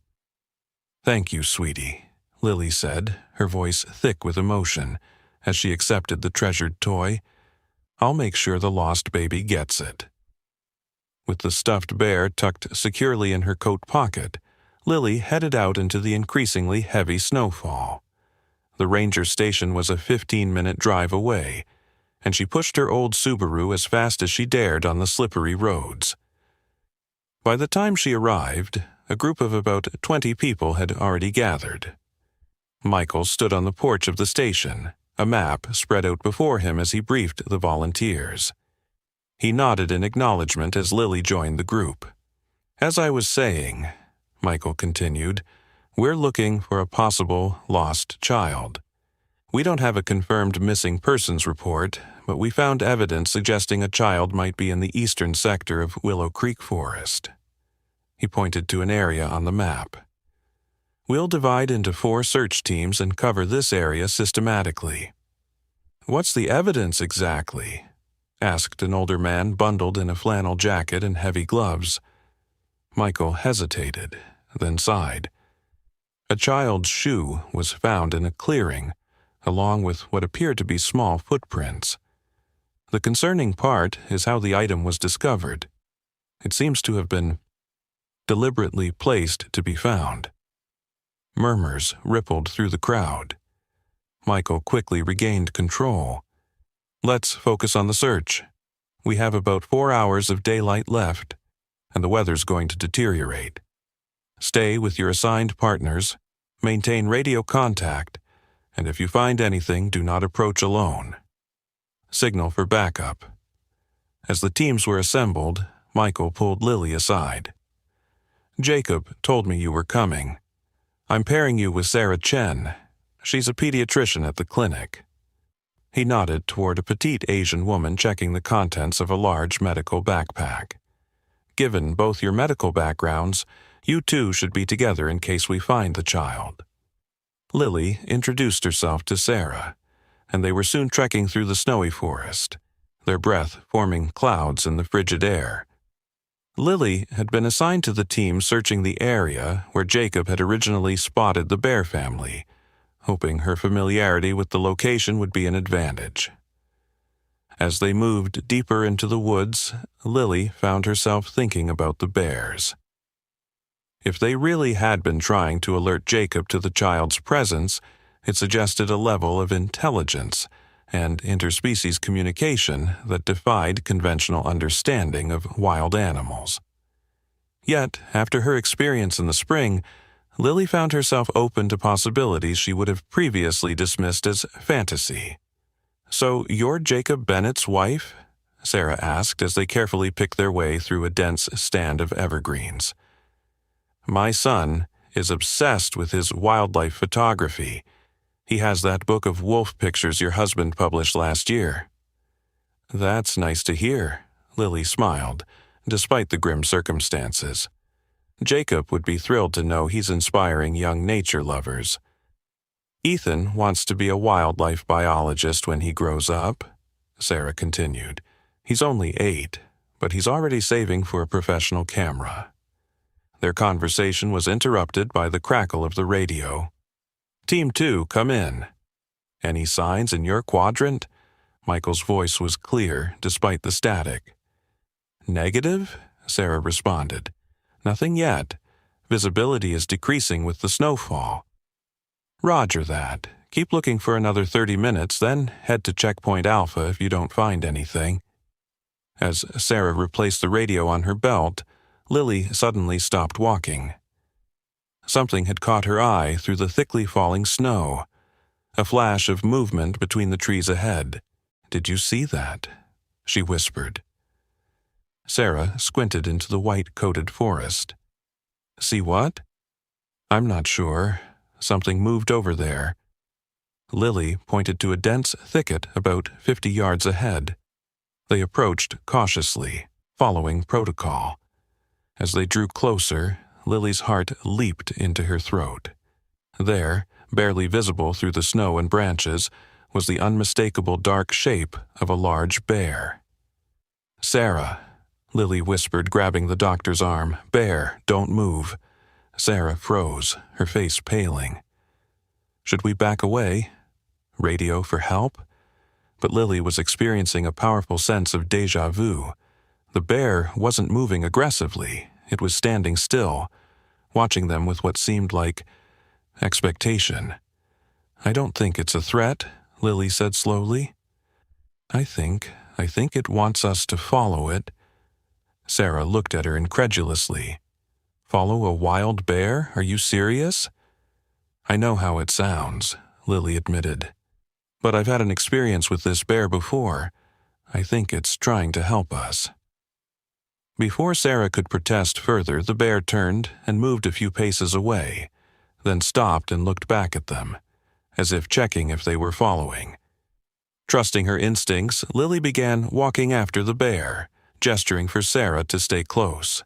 Thank you, sweetie, Lily said, her voice thick with emotion, as she accepted the treasured toy. I'll make sure the lost baby gets it. With the stuffed bear tucked securely in her coat pocket, Lily headed out into the increasingly heavy snowfall. The ranger station was a 15-minute drive away, and she pushed her old Subaru as fast as she dared on the slippery roads. By the time she arrived, a group of about 20 people had already gathered. Michael stood on the porch of the station, a map spread out before him as he briefed the volunteers. He nodded in acknowledgement as Lily joined the group. As I was saying, Michael continued, we're looking for a possible lost child. We don't have a confirmed missing persons report, but we found evidence suggesting a child might be in the eastern sector of Willow Creek Forest. He pointed to an area on the map. We'll divide into 4 search teams and cover this area systematically. What's the evidence exactly? Asked an older man bundled in a flannel jacket and heavy gloves. Michael hesitated, then sighed. A child's shoe was found in a clearing, along with what appeared to be small footprints. The concerning part is how the item was discovered. It seems to have been deliberately placed to be found. Murmurs rippled through the crowd. Michael quickly regained control. Let's focus on the search. We have about 4 hours of daylight left, and the weather's going to deteriorate. Stay with your assigned partners, maintain radio contact, and if you find anything, do not approach alone. Signal for backup. As the teams were assembled, Michael pulled Lily aside. Jacob told me you were coming. I'm pairing you with Sarah Chen. She's a pediatrician at the clinic. He nodded toward a petite Asian woman checking the contents of a large medical backpack. Given both your medical backgrounds, you two should be together in case we find the child. Lily introduced herself to Sarah, and they were soon trekking through the snowy forest, their breath forming clouds in the frigid air. Lily had been assigned to the team searching the area where Jacob had originally spotted the bear family, hoping her familiarity with the location would be an advantage. As they moved deeper into the woods, Lily found herself thinking about the bears. If they really had been trying to alert Jacob to the child's presence, it suggested a level of intelligence and interspecies communication that defied conventional understanding of wild animals. Yet, after her experience in the spring, Lily found herself open to possibilities she would have previously dismissed as fantasy. "So you're Jacob Bennett's wife?" Sarah asked as they carefully picked their way through a dense stand of evergreens. "My son is obsessed with his wildlife photography. He has that book of wolf pictures your husband published last year." "That's nice to hear," Lily smiled, despite the grim circumstances. Jacob would be thrilled to know he's inspiring young nature lovers. "Ethan wants to be a wildlife biologist when he grows up," Sarah continued. "He's only 8, but he's already saving for a professional camera." Their conversation was interrupted by the crackle of the radio. "Team 2, come in." "Any signs in your quadrant?" Michael's voice was clear despite the static. "Negative?" Sarah responded. "Nothing yet. Visibility is decreasing with the snowfall." "Roger that. Keep looking for another 30 minutes, then head to Checkpoint Alpha if you don't find anything." As Sarah replaced the radio on her belt, Lily suddenly stopped walking. Something had caught her eye through the thickly falling snow. A flash of movement between the trees ahead. "Did you see that?" she whispered. Sarah squinted into the white-coated forest. "See what?" "I'm not sure. Something moved over there." Lily pointed to a dense thicket about 50 yards ahead. They approached cautiously, following protocol. As they drew closer, Lily's heart leaped into her throat. There, barely visible through the snow and branches, was the unmistakable dark shape of a large bear. "Sarah," Lily whispered, grabbing the doctor's arm. "Bear, don't move." Sarah froze, her face paling. Should we back away? Radio for help? But Lily was experiencing a powerful sense of déjà vu. The bear wasn't moving aggressively. It was standing still, watching them with what seemed like expectation. "I don't think it's a threat," Lily said slowly. I think it wants us to follow it." Sarah looked at her incredulously. "Follow a wild bear? Are you serious?" "I know how it sounds," Lily admitted. "But I've had an experience with this bear before. I think it's trying to help us." Before Sarah could protest further, the bear turned and moved a few paces away, then stopped and looked back at them, as if checking if they were following. Trusting her instincts, Lily began walking after the bear, gesturing for Sarah to stay close.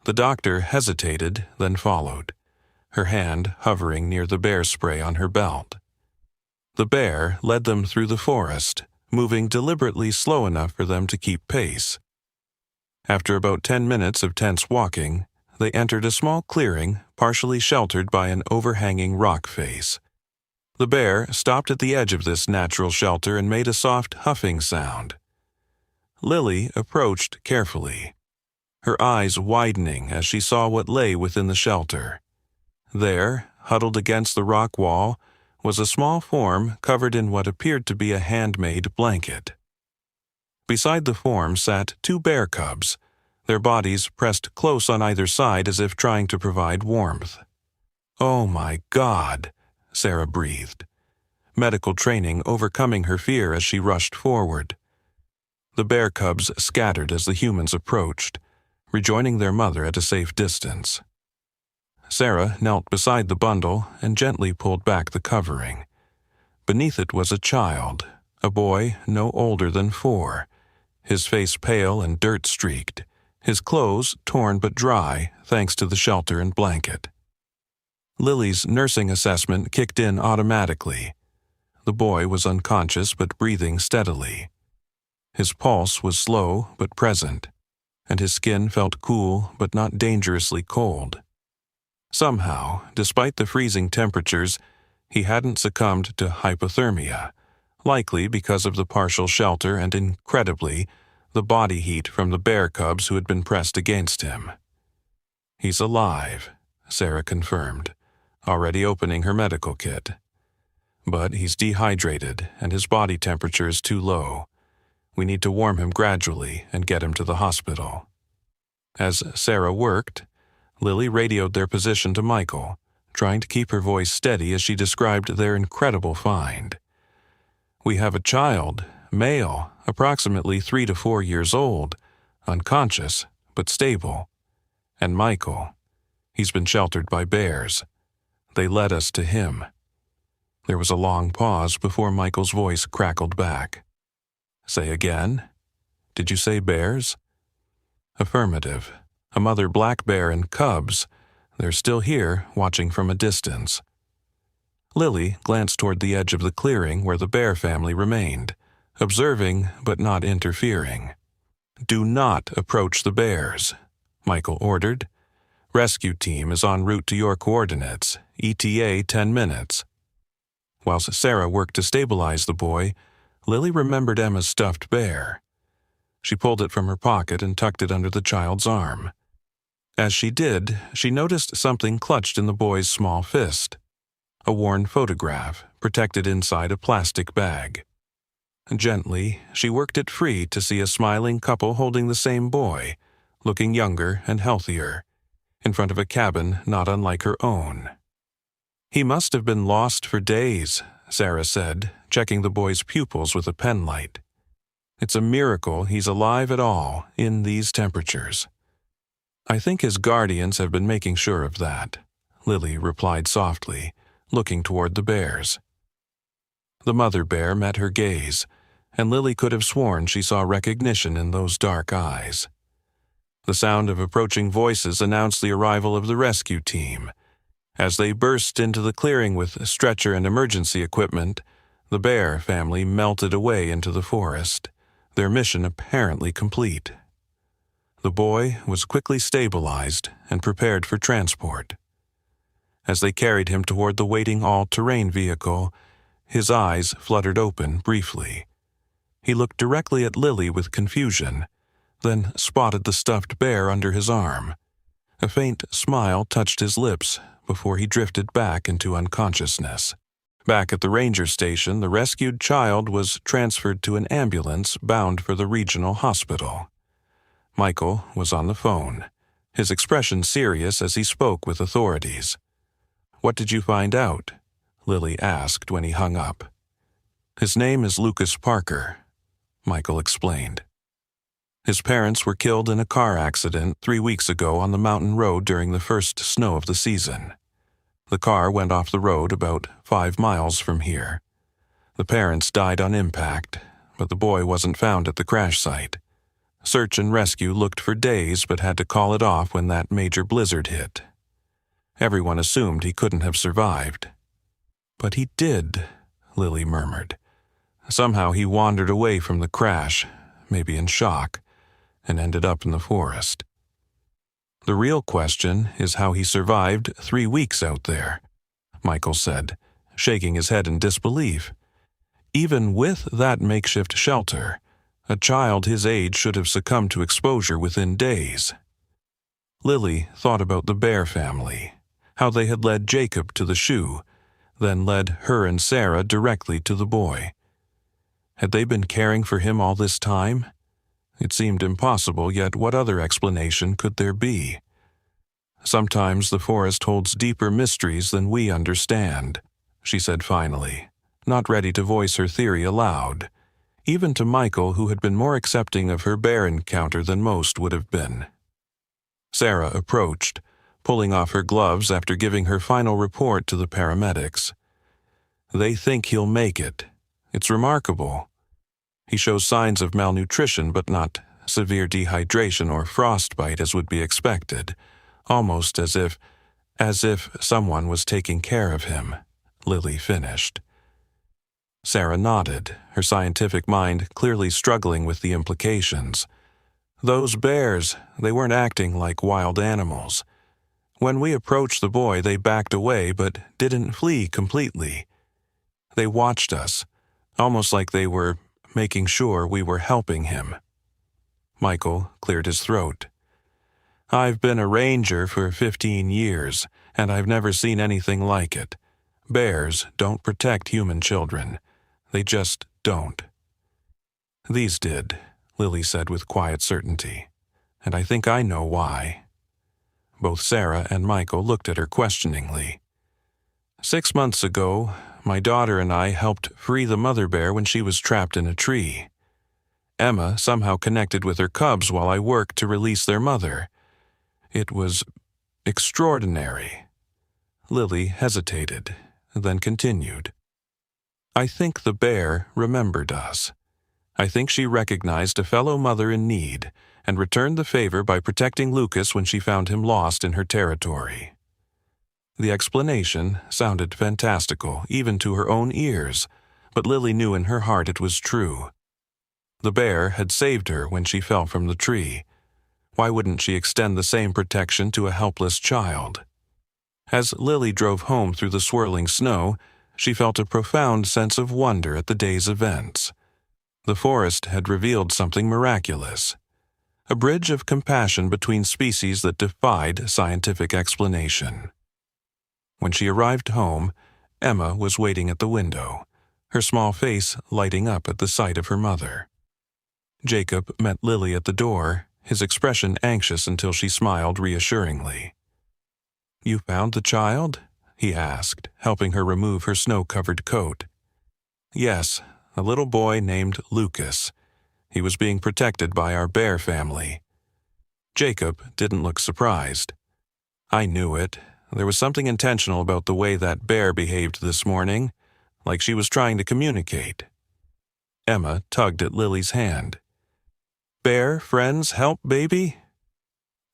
The doctor hesitated, then followed, her hand hovering near the bear spray on her belt. The bear led them through the forest, moving deliberately slow enough for them to keep pace. After about 10 minutes of tense walking, they entered a small clearing partially sheltered by an overhanging rock face. The bear stopped at the edge of this natural shelter and made a soft huffing sound. Lily approached carefully, her eyes widening as she saw what lay within the shelter. There, huddled against the rock wall, was a small form covered in what appeared to be a handmade blanket. Beside the form sat 2 bear cubs, their bodies pressed close on either side as if trying to provide warmth. "Oh my God," Sarah breathed, medical training overcoming her fear as she rushed forward. The bear cubs scattered as the humans approached, rejoining their mother at a safe distance. Sarah knelt beside the bundle and gently pulled back the covering. Beneath it was a child, a boy no older than 4, his face pale and dirt-streaked, his clothes torn but dry thanks to the shelter and blanket. Lily's nursing assessment kicked in automatically. The boy was unconscious but breathing steadily. His pulse was slow but present, and his skin felt cool but not dangerously cold. Somehow, despite the freezing temperatures, he hadn't succumbed to hypothermia, likely because of the partial shelter and, incredibly, the body heat from the bear cubs who had been pressed against him. "He's alive," Sarah confirmed, already opening her medical kit. "But he's dehydrated and his body temperature is too low. We need to warm him gradually and get him to the hospital." As Sarah worked, Lily radioed their position to Michael, trying to keep her voice steady as she described their incredible find. "We have a child, male, approximately 3 to 4 years old, unconscious, but stable. And Michael, he's been sheltered by bears. They led us to him." There was a long pause before Michael's voice crackled back. "Say again? Did you say bears?" "Affirmative. A mother black bear and cubs. They're still here, watching from a distance." Lily glanced toward the edge of the clearing where the bear family remained, observing but not interfering. "Do not approach the bears," Michael ordered. "Rescue team is en route to your coordinates, ETA 10 minutes. Whilst Sarah worked to stabilize the boy, Lily remembered Emma's stuffed bear. She pulled it from her pocket and tucked it under the child's arm. As she did, she noticed something clutched in the boy's small fist. A worn photograph, protected inside a plastic bag. Gently, she worked it free to see a smiling couple holding the same boy, looking younger and healthier, in front of a cabin not unlike her own. "He must have been lost for days," Sarah said, checking the boy's pupils with a penlight. "It's a miracle he's alive at all in these temperatures." "I think his guardians have been making sure of that," Lily replied softly, looking toward the bears. The mother bear met her gaze, and Lily could have sworn she saw recognition in those dark eyes. The sound of approaching voices announced the arrival of the rescue team. As they burst into the clearing with stretcher and emergency equipment, the bear family melted away into the forest, their mission apparently complete. The boy was quickly stabilized and prepared for transport. As they carried him toward the waiting all-terrain vehicle, his eyes fluttered open briefly. He looked directly at Lily with confusion, then spotted the stuffed bear under his arm. A faint smile touched his lips before he drifted back into unconsciousness. Back at the ranger station, the rescued child was transferred to an ambulance bound for the regional hospital. Michael was on the phone, his expression serious as he spoke with authorities. "What did you find out?" Lily asked when he hung up. "His name is Lucas Parker," Michael explained. "His parents were killed in a car accident 3 weeks ago on the mountain road during the first snow of the season. The car went off the road about 5 miles from here. The parents died on impact, but the boy wasn't found at the crash site. Search and rescue looked for days but had to call it off when that major blizzard hit. Everyone assumed he couldn't have survived. But he did," Lily murmured. "Somehow he wandered away from the crash, maybe in shock, and ended up in the forest. The real question is how he survived 3 weeks out there," Michael said, shaking his head in disbelief. "Even with that makeshift shelter, a child his age should have succumbed to exposure within days." Lily thought about the Bear family, how they had led Jacob to the shoe, then led her and Sarah directly to the boy. Had they been caring for him all this time? It seemed impossible, yet what other explanation could there be? "Sometimes the forest holds deeper mysteries than we understand," she said finally, not ready to voice her theory aloud, even to Michael, who had been more accepting of her bear encounter than most would have been. Sarah approached, pulling off her gloves after giving her final report to the paramedics. "They think he'll make it. It's remarkable. He shows signs of malnutrition but not severe dehydration or frostbite as would be expected, almost as if someone was taking care of him," Lily finished. Sarah nodded, her scientific mind clearly struggling with the implications. "Those bears, they weren't acting like wild animals. When we approached the boy, they backed away but didn't flee completely. They watched us, almost like they were making sure we were helping him." Michael cleared his throat. "I've been a ranger for 15 years, and I've never seen anything like it. Bears don't protect human children. They just don't." "These did," Lily said with quiet certainty. and I think I know why." Both Sarah and Michael looked at her questioningly. "6 months ago, my daughter and I helped free the mother bear when she was trapped in a tree. Emma somehow connected with her cubs while I worked to release their mother. It was extraordinary." Lily hesitated, then continued. "I think the bear remembered us. I think she recognized a fellow mother in need and returned the favor by protecting Lucas when she found him lost in her territory." The explanation sounded fantastical, even to her own ears, but Lily knew in her heart it was true. The bear had saved her when she fell from the tree. Why wouldn't she extend the same protection to a helpless child? As Lily drove home through the swirling snow, she felt a profound sense of wonder at the day's events. The forest had revealed something miraculous, a bridge of compassion between species that defied scientific explanation. When she arrived home, Emma was waiting at the window, her small face lighting up at the sight of her mother. Jacob met Lily at the door, his expression anxious until she smiled reassuringly. "You found the child?" he asked, helping her remove her snow-covered coat. "Yes, a little boy named Lucas. He was being protected by our bear family." Jacob didn't look surprised. "I knew it. There was something intentional about the way that bear behaved this morning, like she was trying to communicate." Emma tugged at Lily's hand. "Bear friends help baby?"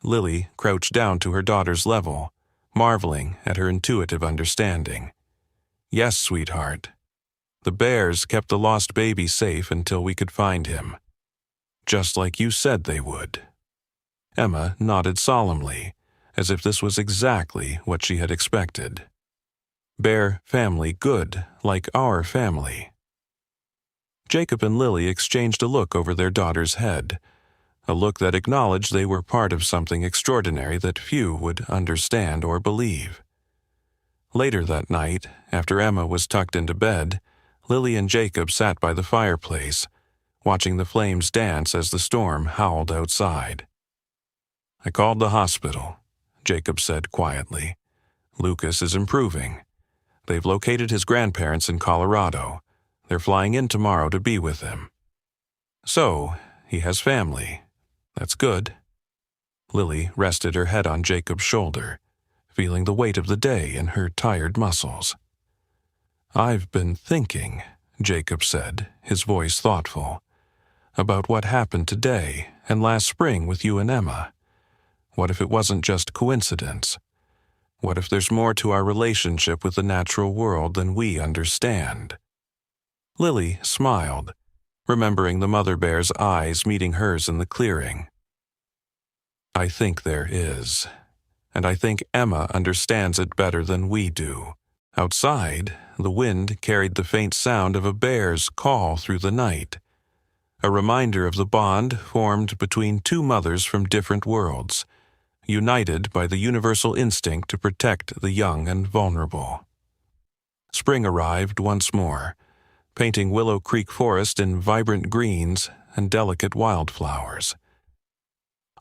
Lily crouched down to her daughter's level, marveling at her intuitive understanding. "Yes, sweetheart. The bears kept the lost baby safe until we could find him. Just like you said they would." Emma nodded solemnly, as if this was exactly what she had expected. Bear family good, like our family. Jacob and Lily exchanged a look over their daughter's head, a look that acknowledged they were part of something extraordinary that few would understand or believe. Later that night, after Emma was tucked into bed, Lily and Jacob sat by the fireplace, watching the flames dance as the storm howled outside. "I called the hospital," Jacob said quietly. "Lucas is improving. They've located his grandparents in Colorado. They're flying in tomorrow to be with him. So, he has family. That's good." Lily rested her head on Jacob's shoulder, feeling the weight of the day in her tired muscles. "I've been thinking," Jacob said, his voice thoughtful, "about what happened today and last spring with you and Emma. What if it wasn't just coincidence? What if there's more to our relationship with the natural world than we understand?" Lily smiled, remembering the mother bear's eyes meeting hers in the clearing. "I think there is, and I think Emma understands it better than we do." Outside, the wind carried the faint sound of a bear's call through the night, a reminder of the bond formed between two mothers from different worlds, united by the universal instinct to protect the young and vulnerable. Spring arrived once more, painting Willow Creek Forest in vibrant greens and delicate wildflowers.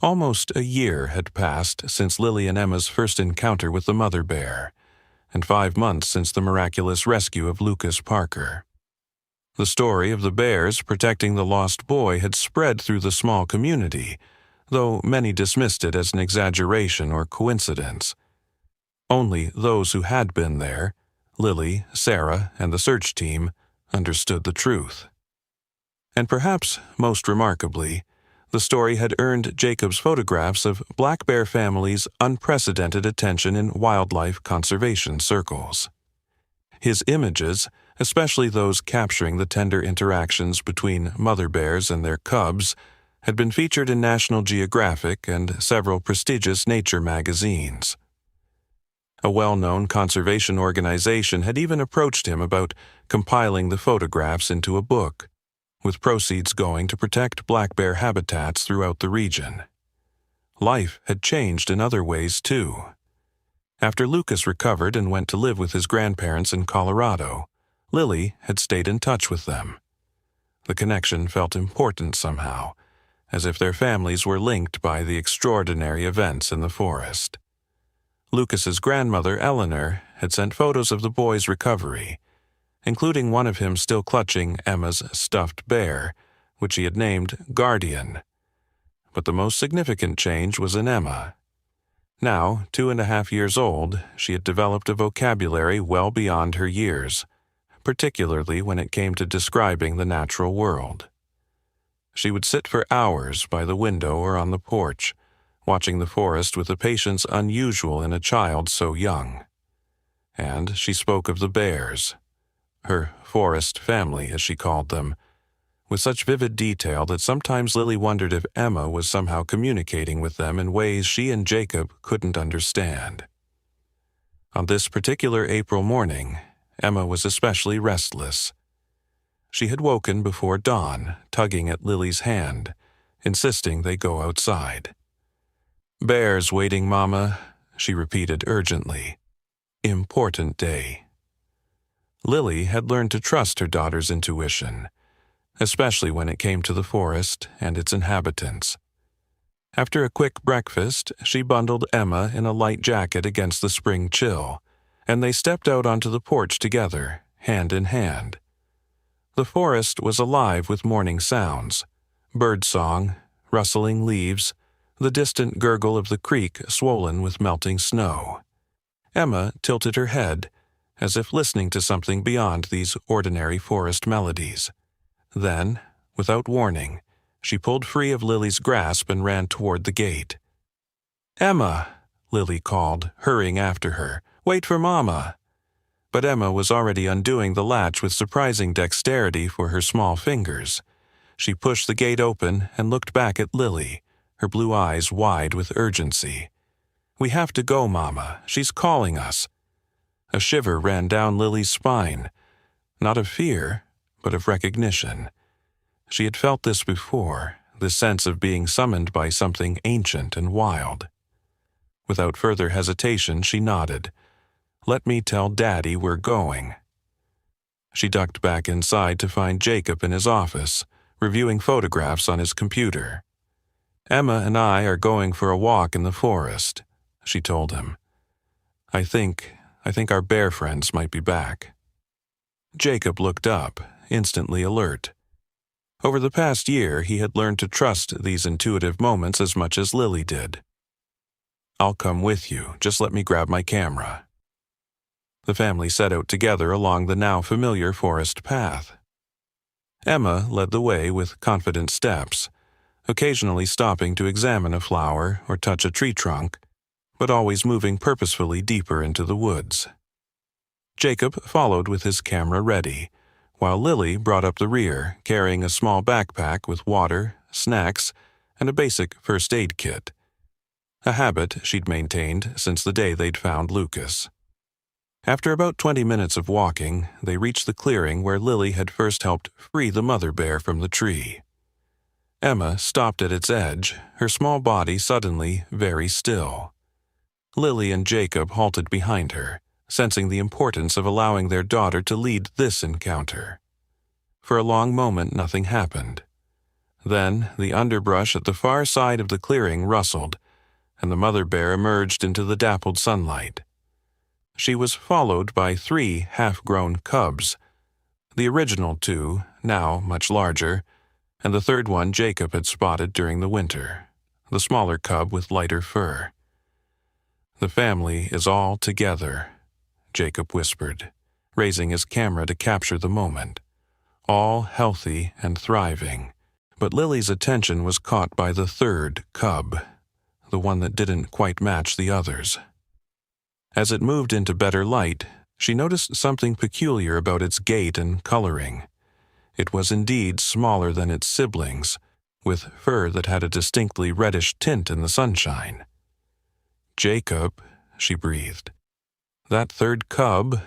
Almost a year had passed since Lily and Emma's first encounter with the mother bear, and 5 months since the miraculous rescue of Lucas Parker. The story of the bears protecting the lost boy had spread through the small community, though many dismissed it as an exaggeration or coincidence. Only those who had been there, Lily, Sarah, and the search team, understood the truth. And perhaps most remarkably, the story had earned Jacob's photographs of black bear families unprecedented attention in wildlife conservation circles. His images, especially those capturing the tender interactions between mother bears and their cubs, had been featured in National Geographic and several prestigious nature magazines. A well-known conservation organization had even approached him about compiling the photographs into a book, with proceeds going to protect black bear habitats throughout the region. Life had changed in other ways, too. After Lucas recovered and went to live with his grandparents in Colorado, Lily had stayed in touch with them. The connection felt important somehow, as if their families were linked by the extraordinary events in the forest. Lucas's grandmother, Eleanor, had sent photos of the boy's recovery, including one of him still clutching Emma's stuffed bear, which he had named Guardian. But the most significant change was in Emma. Now, 2.5 years old, she had developed a vocabulary well beyond her years, particularly when it came to describing the natural world. She would sit for hours by the window or on the porch, watching the forest with a patience unusual in a child so young. And she spoke of the bears, her forest family, as she called them, with such vivid detail that sometimes Lily wondered if Emma was somehow communicating with them in ways she and Jacob couldn't understand. On this particular April morning, Emma was especially restless. She had woken before dawn, tugging at Lily's hand, insisting they go outside. "Bears waiting, Mama," she repeated urgently. "Important day." Lily had learned to trust her daughter's intuition, especially when it came to the forest and its inhabitants. After a quick breakfast, she bundled Emma in a light jacket against the spring chill, and they stepped out onto the porch together, hand in hand. The forest was alive with morning sounds, birdsong, rustling leaves, the distant gurgle of the creek swollen with melting snow. Emma tilted her head, as if listening to something beyond these ordinary forest melodies. Then, without warning, she pulled free of Lily's grasp and ran toward the gate. "Emma," Lily called, hurrying after her. "Wait for Mama." But Emma was already undoing the latch with surprising dexterity for her small fingers. She pushed the gate open and looked back at Lily, her blue eyes wide with urgency. "We have to go, Mama. She's calling us." A shiver ran down Lily's spine, not of fear, but of recognition. She had felt this before, the sense of being summoned by something ancient and wild. Without further hesitation, she nodded. "Let me tell Daddy we're going." She ducked back inside to find Jacob in his office, reviewing photographs on his computer. "Emma and I are going for a walk in the forest," she told him. I think our bear friends might be back." Jacob looked up, instantly alert. Over the past year, he had learned to trust these intuitive moments as much as Lily did. "I'll come with you, just let me grab my camera." The family set out together along the now familiar forest path. Emma led the way with confident steps, occasionally stopping to examine a flower or touch a tree trunk, but always moving purposefully deeper into the woods. Jacob followed with his camera ready, while Lily brought up the rear, carrying a small backpack with water, snacks, and a basic first aid kit, a habit she'd maintained since the day they'd found Lucas. After about 20 minutes of walking, they reached the clearing where Lily had first helped free the mother bear from the tree. Emma stopped at its edge, her small body suddenly very still. Lily and Jacob halted behind her, sensing the importance of allowing their daughter to lead this encounter. For a long moment nothing happened. Then the underbrush at the far side of the clearing rustled, and the mother bear emerged into the dappled sunlight. She was followed by 3 half-grown cubs, the original 2, now much larger, and the third one Jacob had spotted during the winter, the smaller cub with lighter fur. "The family is all together," Jacob whispered, raising his camera to capture the moment. "All healthy and thriving." But Lily's attention was caught by the third cub, the one that didn't quite match the others. As it moved into better light, she noticed something peculiar about its gait and coloring. It was indeed smaller than its siblings, with fur that had a distinctly reddish tint in the sunshine. "Jacob," she breathed. "That third cub,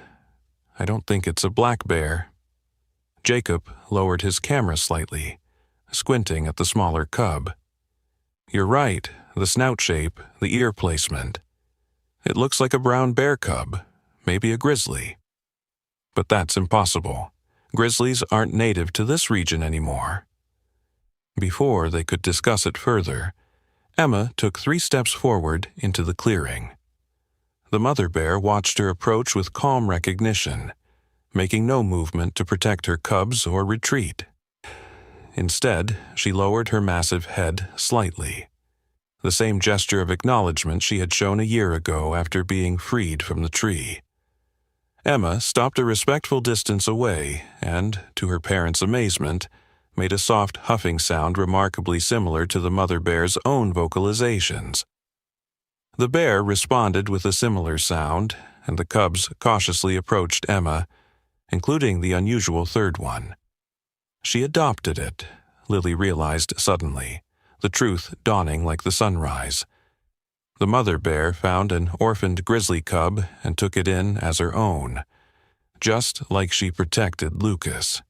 I don't think it's a black bear." Jacob lowered his camera slightly, squinting at the smaller cub. "You're right, the snout shape, the ear placement. It looks like a brown bear cub, maybe a grizzly. But that's impossible. Grizzlies aren't native to this region anymore." Before they could discuss it further, Emma took 3 steps forward into the clearing. The mother bear watched her approach with calm recognition, making no movement to protect her cubs or retreat. Instead, she lowered her massive head slightly, the same gesture of acknowledgement she had shown a year ago after being freed from the tree. Emma stopped a respectful distance away and, to her parents' amazement, made a soft huffing sound remarkably similar to the mother bear's own vocalizations. The bear responded with a similar sound, and the cubs cautiously approached Emma, including the unusual third one. She adopted it, Lily realized suddenly, the truth dawning like the sunrise. The mother bear found an orphaned grizzly cub and took it in as her own, just like she protected Lucas.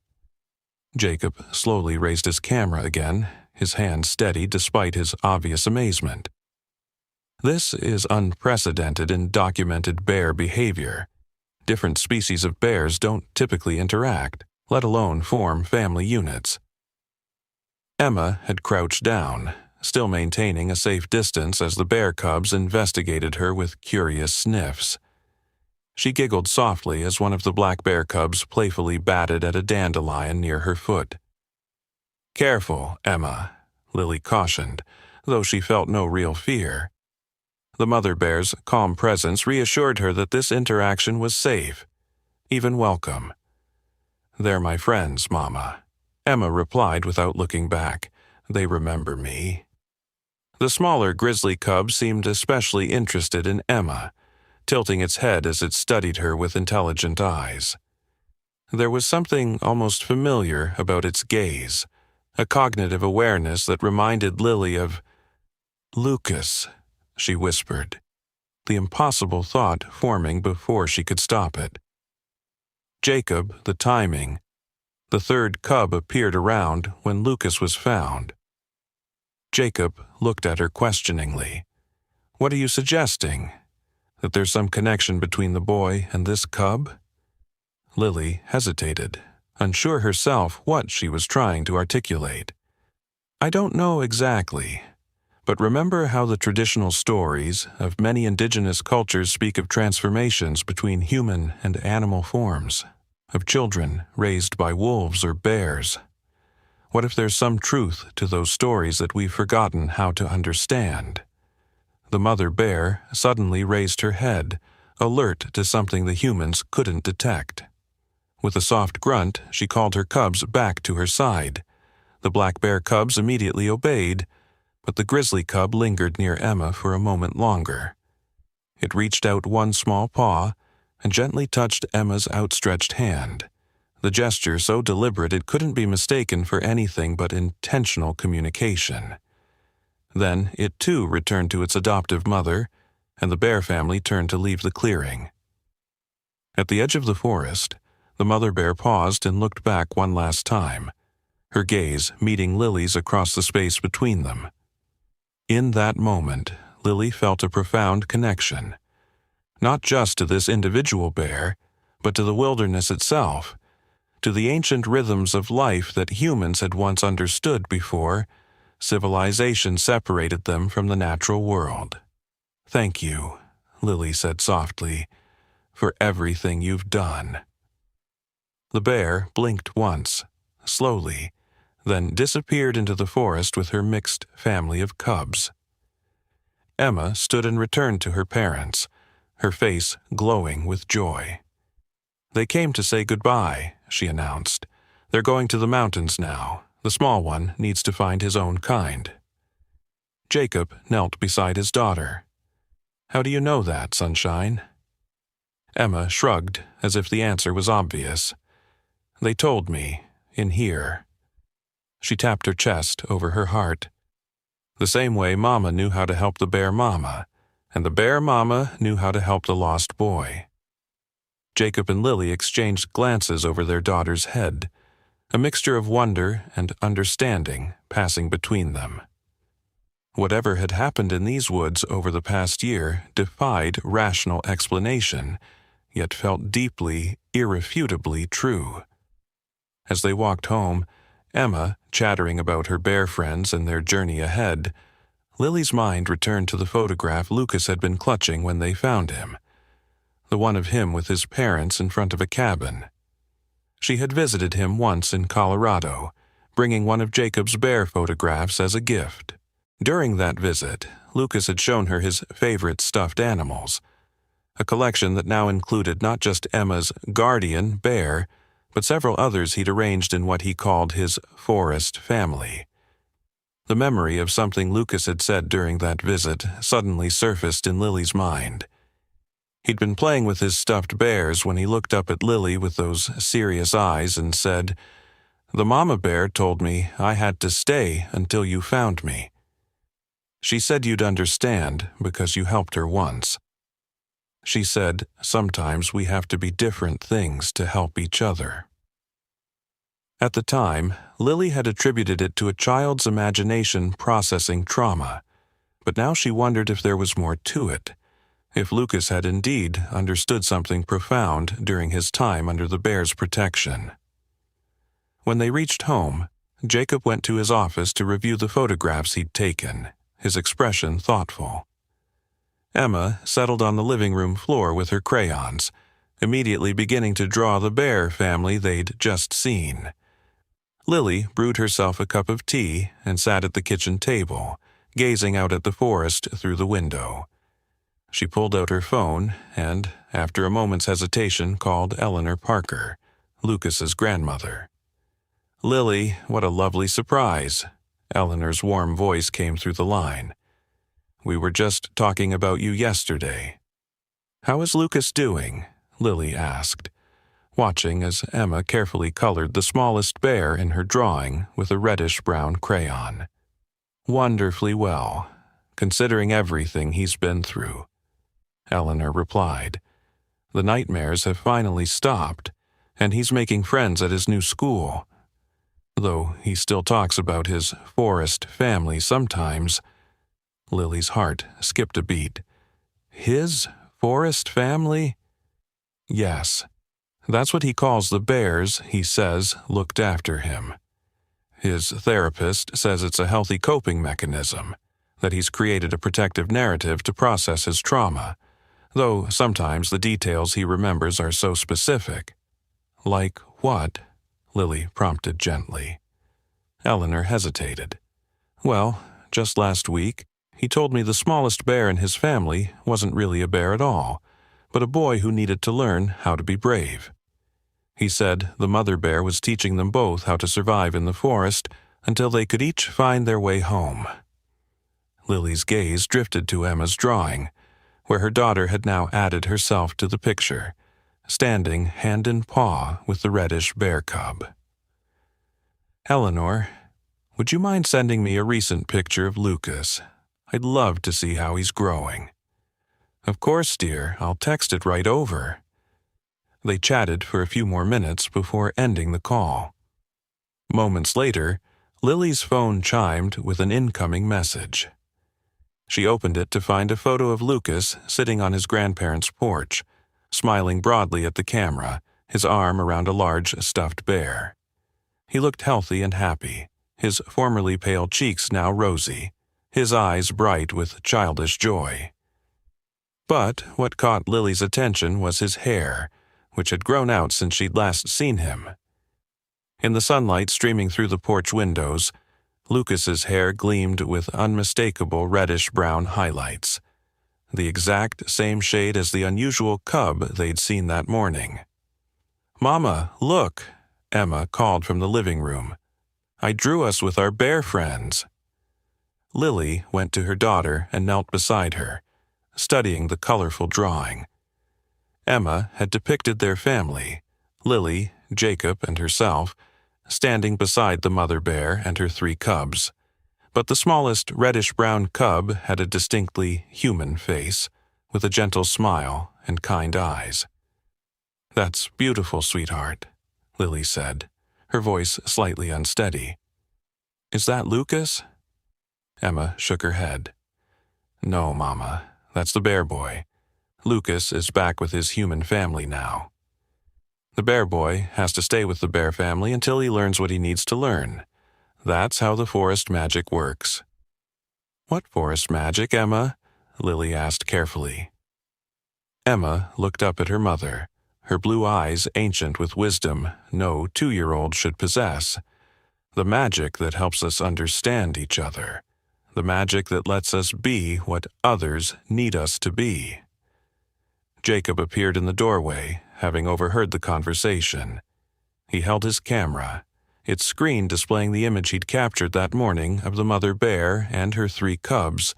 Jacob slowly raised his camera again, his hand steady despite his obvious amazement. This is unprecedented in documented bear behavior. Different species of bears don't typically interact, let alone form family units. Emma had crouched down, still maintaining a safe distance as the bear cubs investigated her with curious sniffs. She giggled softly as one of the black bear cubs playfully batted at a dandelion near her foot. "Careful, Emma," Lily cautioned, though she felt no real fear. The mother bear's calm presence reassured her that this interaction was safe, even welcome. "They're my friends, Mama," Emma replied without looking back. "They remember me." The smaller grizzly cub seemed especially interested in Emma, tilting its head as it studied her with intelligent eyes. There was something almost familiar about its gaze, a cognitive awareness that reminded Lily of Lucas, she whispered, the impossible thought forming before she could stop it. Jacob, the timing. The third cub appeared around when Lucas was found. Jacob looked at her questioningly. "What are you suggesting? That there's some connection between the boy and this cub?" Lily hesitated, unsure herself what she was trying to articulate. "I don't know exactly, but remember how the traditional stories of many indigenous cultures speak of transformations between human and animal forms, of children raised by wolves or bears? What if there's some truth to those stories that we've forgotten how to understand?" The mother bear suddenly raised her head, alert to something the humans couldn't detect. With a soft grunt, she called her cubs back to her side. The black bear cubs immediately obeyed, but the grizzly cub lingered near Emma for a moment longer. It reached out one small paw and gently touched Emma's outstretched hand, the gesture so deliberate it couldn't be mistaken for anything but intentional communication. Then it too returned to its adoptive mother, and the bear family turned to leave the clearing. At the edge of the forest, the mother bear paused and looked back one last time, her gaze meeting Lily's across the space between them. In that moment, Lily felt a profound connection, not just to this individual bear, but to the wilderness itself, to the ancient rhythms of life that humans had once understood before civilization separated them from the natural world. "Thank you," Lily said softly, "for everything you've done." The bear blinked once, slowly, then disappeared into the forest with her mixed family of cubs. Emma stood and returned to her parents, her face glowing with joy. "They came to say goodbye," she announced. "They're going to the mountains now. The small one needs to find his own kind." Jacob knelt beside his daughter. "How do you know that, Sunshine?" Emma shrugged, as if the answer was obvious. "They told me, in here." She tapped her chest over her heart. "The same way Mama knew how to help the bear mama, and the bear mama knew how to help the lost boy." Jacob and Lily exchanged glances over their daughter's head, a mixture of wonder and understanding passing between them. Whatever had happened in these woods over the past year defied rational explanation, yet felt deeply, irrefutably true. As they walked home, Emma chattering about her bear friends and their journey ahead, Lily's mind returned to the photograph Lucas had been clutching when they found him, the one of him with his parents in front of a cabin. She had visited him once in Colorado, bringing one of Jacob's bear photographs as a gift. During that visit, Lucas had shown her his favorite stuffed animals, a collection that now included not just Emma's guardian bear, but several others he'd arranged in what he called his forest family. The memory of something Lucas had said during that visit suddenly surfaced in Lily's mind. He'd been playing with his stuffed bears when he looked up at Lily with those serious eyes and said, "The mama bear told me I had to stay until you found me. She said you'd understand because you helped her once. She said sometimes we have to be different things to help each other." At the time, Lily had attributed it to a child's imagination processing trauma, but now she wondered if there was more to it, if Lucas had indeed understood something profound during his time under the bear's protection. When they reached home, Jacob went to his office to review the photographs he'd taken, his expression thoughtful. Emma settled on the living room floor with her crayons, immediately beginning to draw the bear family they'd just seen. Lily brewed herself a cup of tea and sat at the kitchen table, gazing out at the forest through the window. She pulled out her phone and, after a moment's hesitation, called Eleanor Parker, Lucas's grandmother. "Lily, what a lovely surprise." Eleanor's warm voice came through the line. "We were just talking about you yesterday." "How is Lucas doing?" Lily asked, watching as Emma carefully colored the smallest bear in her drawing with a reddish-brown crayon. "Wonderfully well, considering everything he's been through," Eleanor replied. "The nightmares have finally stopped, and he's making friends at his new school. Though he still talks about his forest family sometimes." Lily's heart skipped a beat. "His forest family?" "Yes. That's what he calls the bears he says looked after him. His therapist says it's a healthy coping mechanism, that he's created a protective narrative to process his trauma, though sometimes the details he remembers are so specific." "Like what?" Lily prompted gently. Eleanor hesitated. "Well, just last week, he told me the smallest bear in his family wasn't really a bear at all, but a boy who needed to learn how to be brave. He said the mother bear was teaching them both how to survive in the forest until they could each find their way home." Lily's gaze drifted to Emma's drawing, where her daughter had now added herself to the picture, standing hand in paw with the reddish bear cub. "Eleanor, would you mind sending me a recent picture of Lucas? I'd love to see how he's growing." "Of course, dear, I'll text it right over." They chatted for a few more minutes before ending the call. Moments later, Lily's phone chimed with an incoming message. She opened it to find a photo of Lucas sitting on his grandparents' porch, smiling broadly at the camera, his arm around a large stuffed bear. He looked healthy and happy, his formerly pale cheeks now rosy, his eyes bright with childish joy. But what caught Lily's attention was his hair, which had grown out since she'd last seen him. In the sunlight streaming through the porch windows, Lucas's hair gleamed with unmistakable reddish-brown highlights, the exact same shade as the unusual cub they'd seen that morning. "Mama, look," Emma called from the living room. "I drew us with our bear friends." Lily went to her daughter and knelt beside her, studying the colorful drawing. Emma had depicted their family, Lily, Jacob, and herself, standing beside the mother bear and her 3 cubs, but the smallest reddish-brown cub had a distinctly human face, with a gentle smile and kind eyes. "That's beautiful, sweetheart," Lily said, her voice slightly unsteady. "Is that Lucas?" Emma shook her head. "No, Mama, that's the bear boy. Lucas is back with his human family now." The bear boy has to stay with the bear family until he learns what he needs to learn. That's how the forest magic works." "What forest magic, Emma?" Lily asked carefully. Emma looked up at her mother, her blue eyes ancient with wisdom no 2-year-old should possess. The magic that helps us understand each other. The magic that lets us be what others need us to be. Jacob appeared in the doorway, having overheard the conversation. He held his camera, its screen displaying the image he'd captured that morning of the mother bear and her 3 cubs,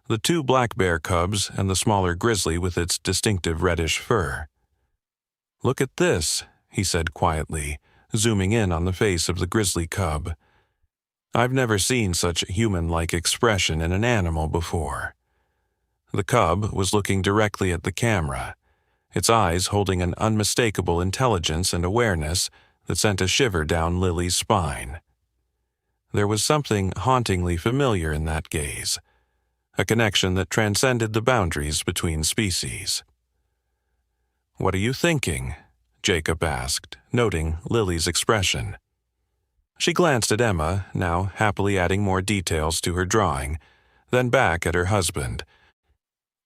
the 2 black bear cubs and the smaller grizzly with its distinctive reddish fur. "Look at this," he said quietly, zooming in on the face of the grizzly cub. "I've never seen such human-like expression in an animal before." The cub was looking directly at the camera, its eyes holding an unmistakable intelligence and awareness that sent a shiver down Lily's spine. There was something hauntingly familiar in that gaze, a connection that transcended the boundaries between species. "What are you thinking?" Jacob asked, noting Lily's expression. She glanced at Emma, now happily adding more details to her drawing, then back at her husband.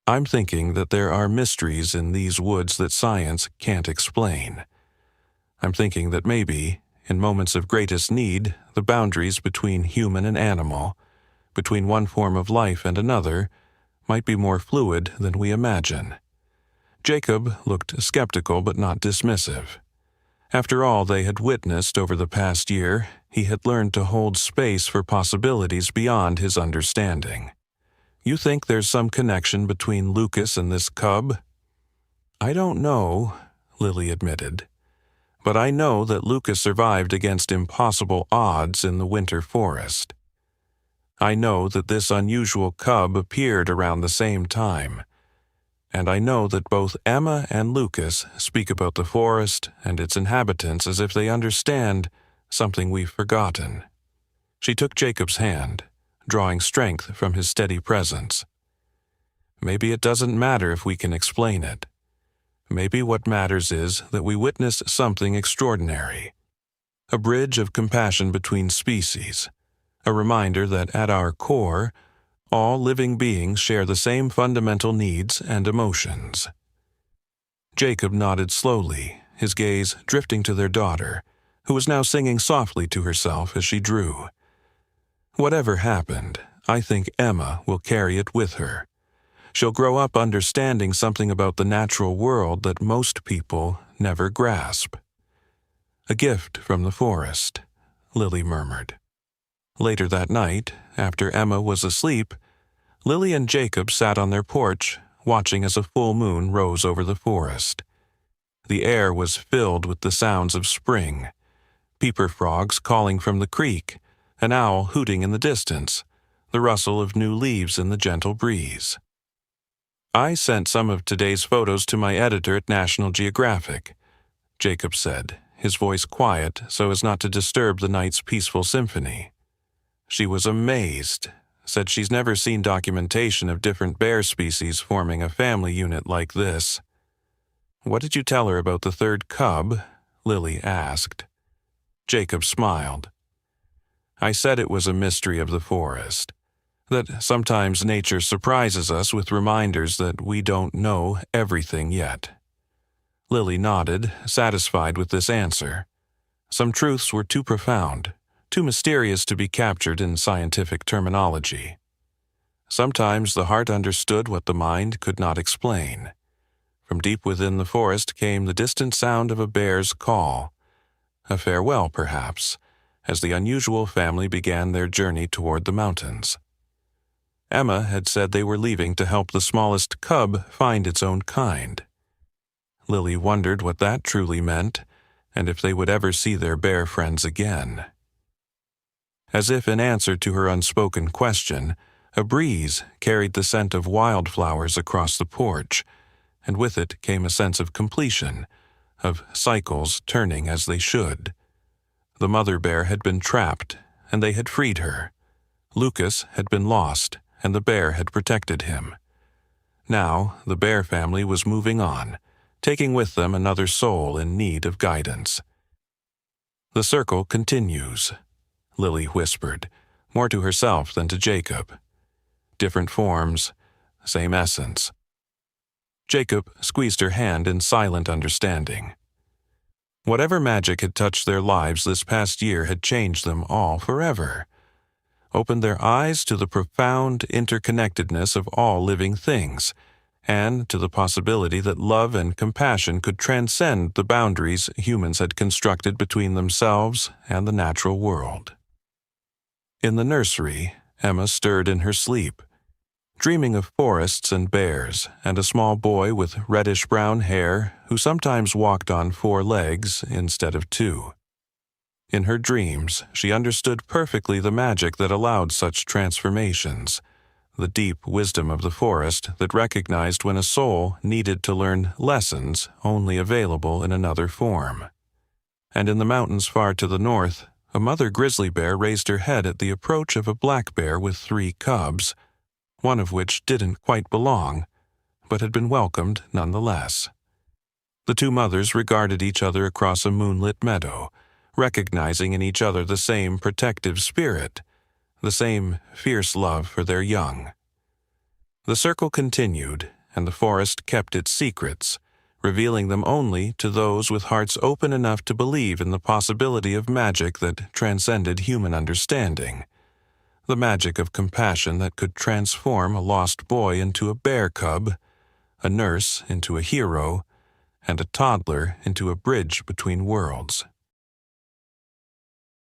"I'm thinking that there are mysteries in these woods that science can't explain. I'm thinking that maybe, in moments of greatest need, the boundaries between human and animal, between one form of life and another, might be more fluid than we imagine." Jacob looked skeptical but not dismissive. After all they had witnessed over the past year, he had learned to hold space for possibilities beyond his understanding. "You think there's some connection between Lucas and this cub?" "I don't know," Lily admitted. "But I know that Lucas survived against impossible odds in the winter forest. I know that this unusual cub appeared around the same time. And I know that both Emma and Lucas speak about the forest and its inhabitants as if they understand something we've forgotten." She took Jacob's hand, drawing strength from his steady presence. "Maybe it doesn't matter if we can explain it. Maybe what matters is that we witness something extraordinary, a bridge of compassion between species, a reminder that at our core, all living beings share the same fundamental needs and emotions." Jacob nodded slowly, his gaze drifting to their daughter, who was now singing softly to herself as she drew. "Whatever happened, I think Emma will carry it with her. She'll grow up understanding something about the natural world that most people never grasp." "A gift from the forest," Lily murmured. Later that night, after Emma was asleep, Lily and Jacob sat on their porch, watching as a full moon rose over the forest. The air was filled with the sounds of spring, peeper frogs calling from the creek, an owl hooting in the distance, the rustle of new leaves in the gentle breeze. "I sent some of today's photos to my editor at National Geographic," Jacob said, his voice quiet so as not to disturb the night's peaceful symphony. She was amazed, said she's never seen documentation of different bear species forming a family unit like this. "What did you tell her about the 3rd cub?" Lily asked. Jacob smiled. "I said it was a mystery of the forest, that sometimes nature surprises us with reminders that we don't know everything yet." Lily nodded, satisfied with this answer. Some truths were too profound, too mysterious to be captured in scientific terminology. Sometimes the heart understood what the mind could not explain. From deep within the forest came the distant sound of a bear's call, a farewell perhaps, as the unusual family began their journey toward the mountains. Emma had said they were leaving to help the smallest cub find its own kind. Lily wondered what that truly meant, and if they would ever see their bear friends again. As if in answer to her unspoken question, a breeze carried the scent of wildflowers across the porch, and with it came a sense of completion, of cycles turning as they should. The mother bear had been trapped, and they had freed her. Lucas had been lost, and the bear had protected him. Now the bear family was moving on, taking with them another soul in need of guidance. "The circle continues," Lily whispered, more to herself than to Jacob. "Different forms, same essence." Jacob squeezed her hand in silent understanding. Whatever magic had touched their lives this past year had changed them all forever, opened their eyes to the profound interconnectedness of all living things, and to the possibility that love and compassion could transcend the boundaries humans had constructed between themselves and the natural world. In the nursery, Emma stirred in her sleep, dreaming of forests and bears and a small boy with reddish-brown hair who sometimes walked on 4 legs instead of 2. In her dreams, she understood perfectly the magic that allowed such transformations, the deep wisdom of the forest that recognized when a soul needed to learn lessons only available in another form. And in the mountains far to the north, a mother grizzly bear raised her head at the approach of a black bear with 3 cubs, one of which didn't quite belong, but had been welcomed nonetheless. The 2 mothers regarded each other across a moonlit meadow, recognizing in each other the same protective spirit, the same fierce love for their young. The circle continued, and the forest kept its secrets, revealing them only to those with hearts open enough to believe in the possibility of magic that transcended human understanding, the magic of compassion that could transform a lost boy into a bear cub, a nurse into a hero, and a toddler into a bridge between worlds.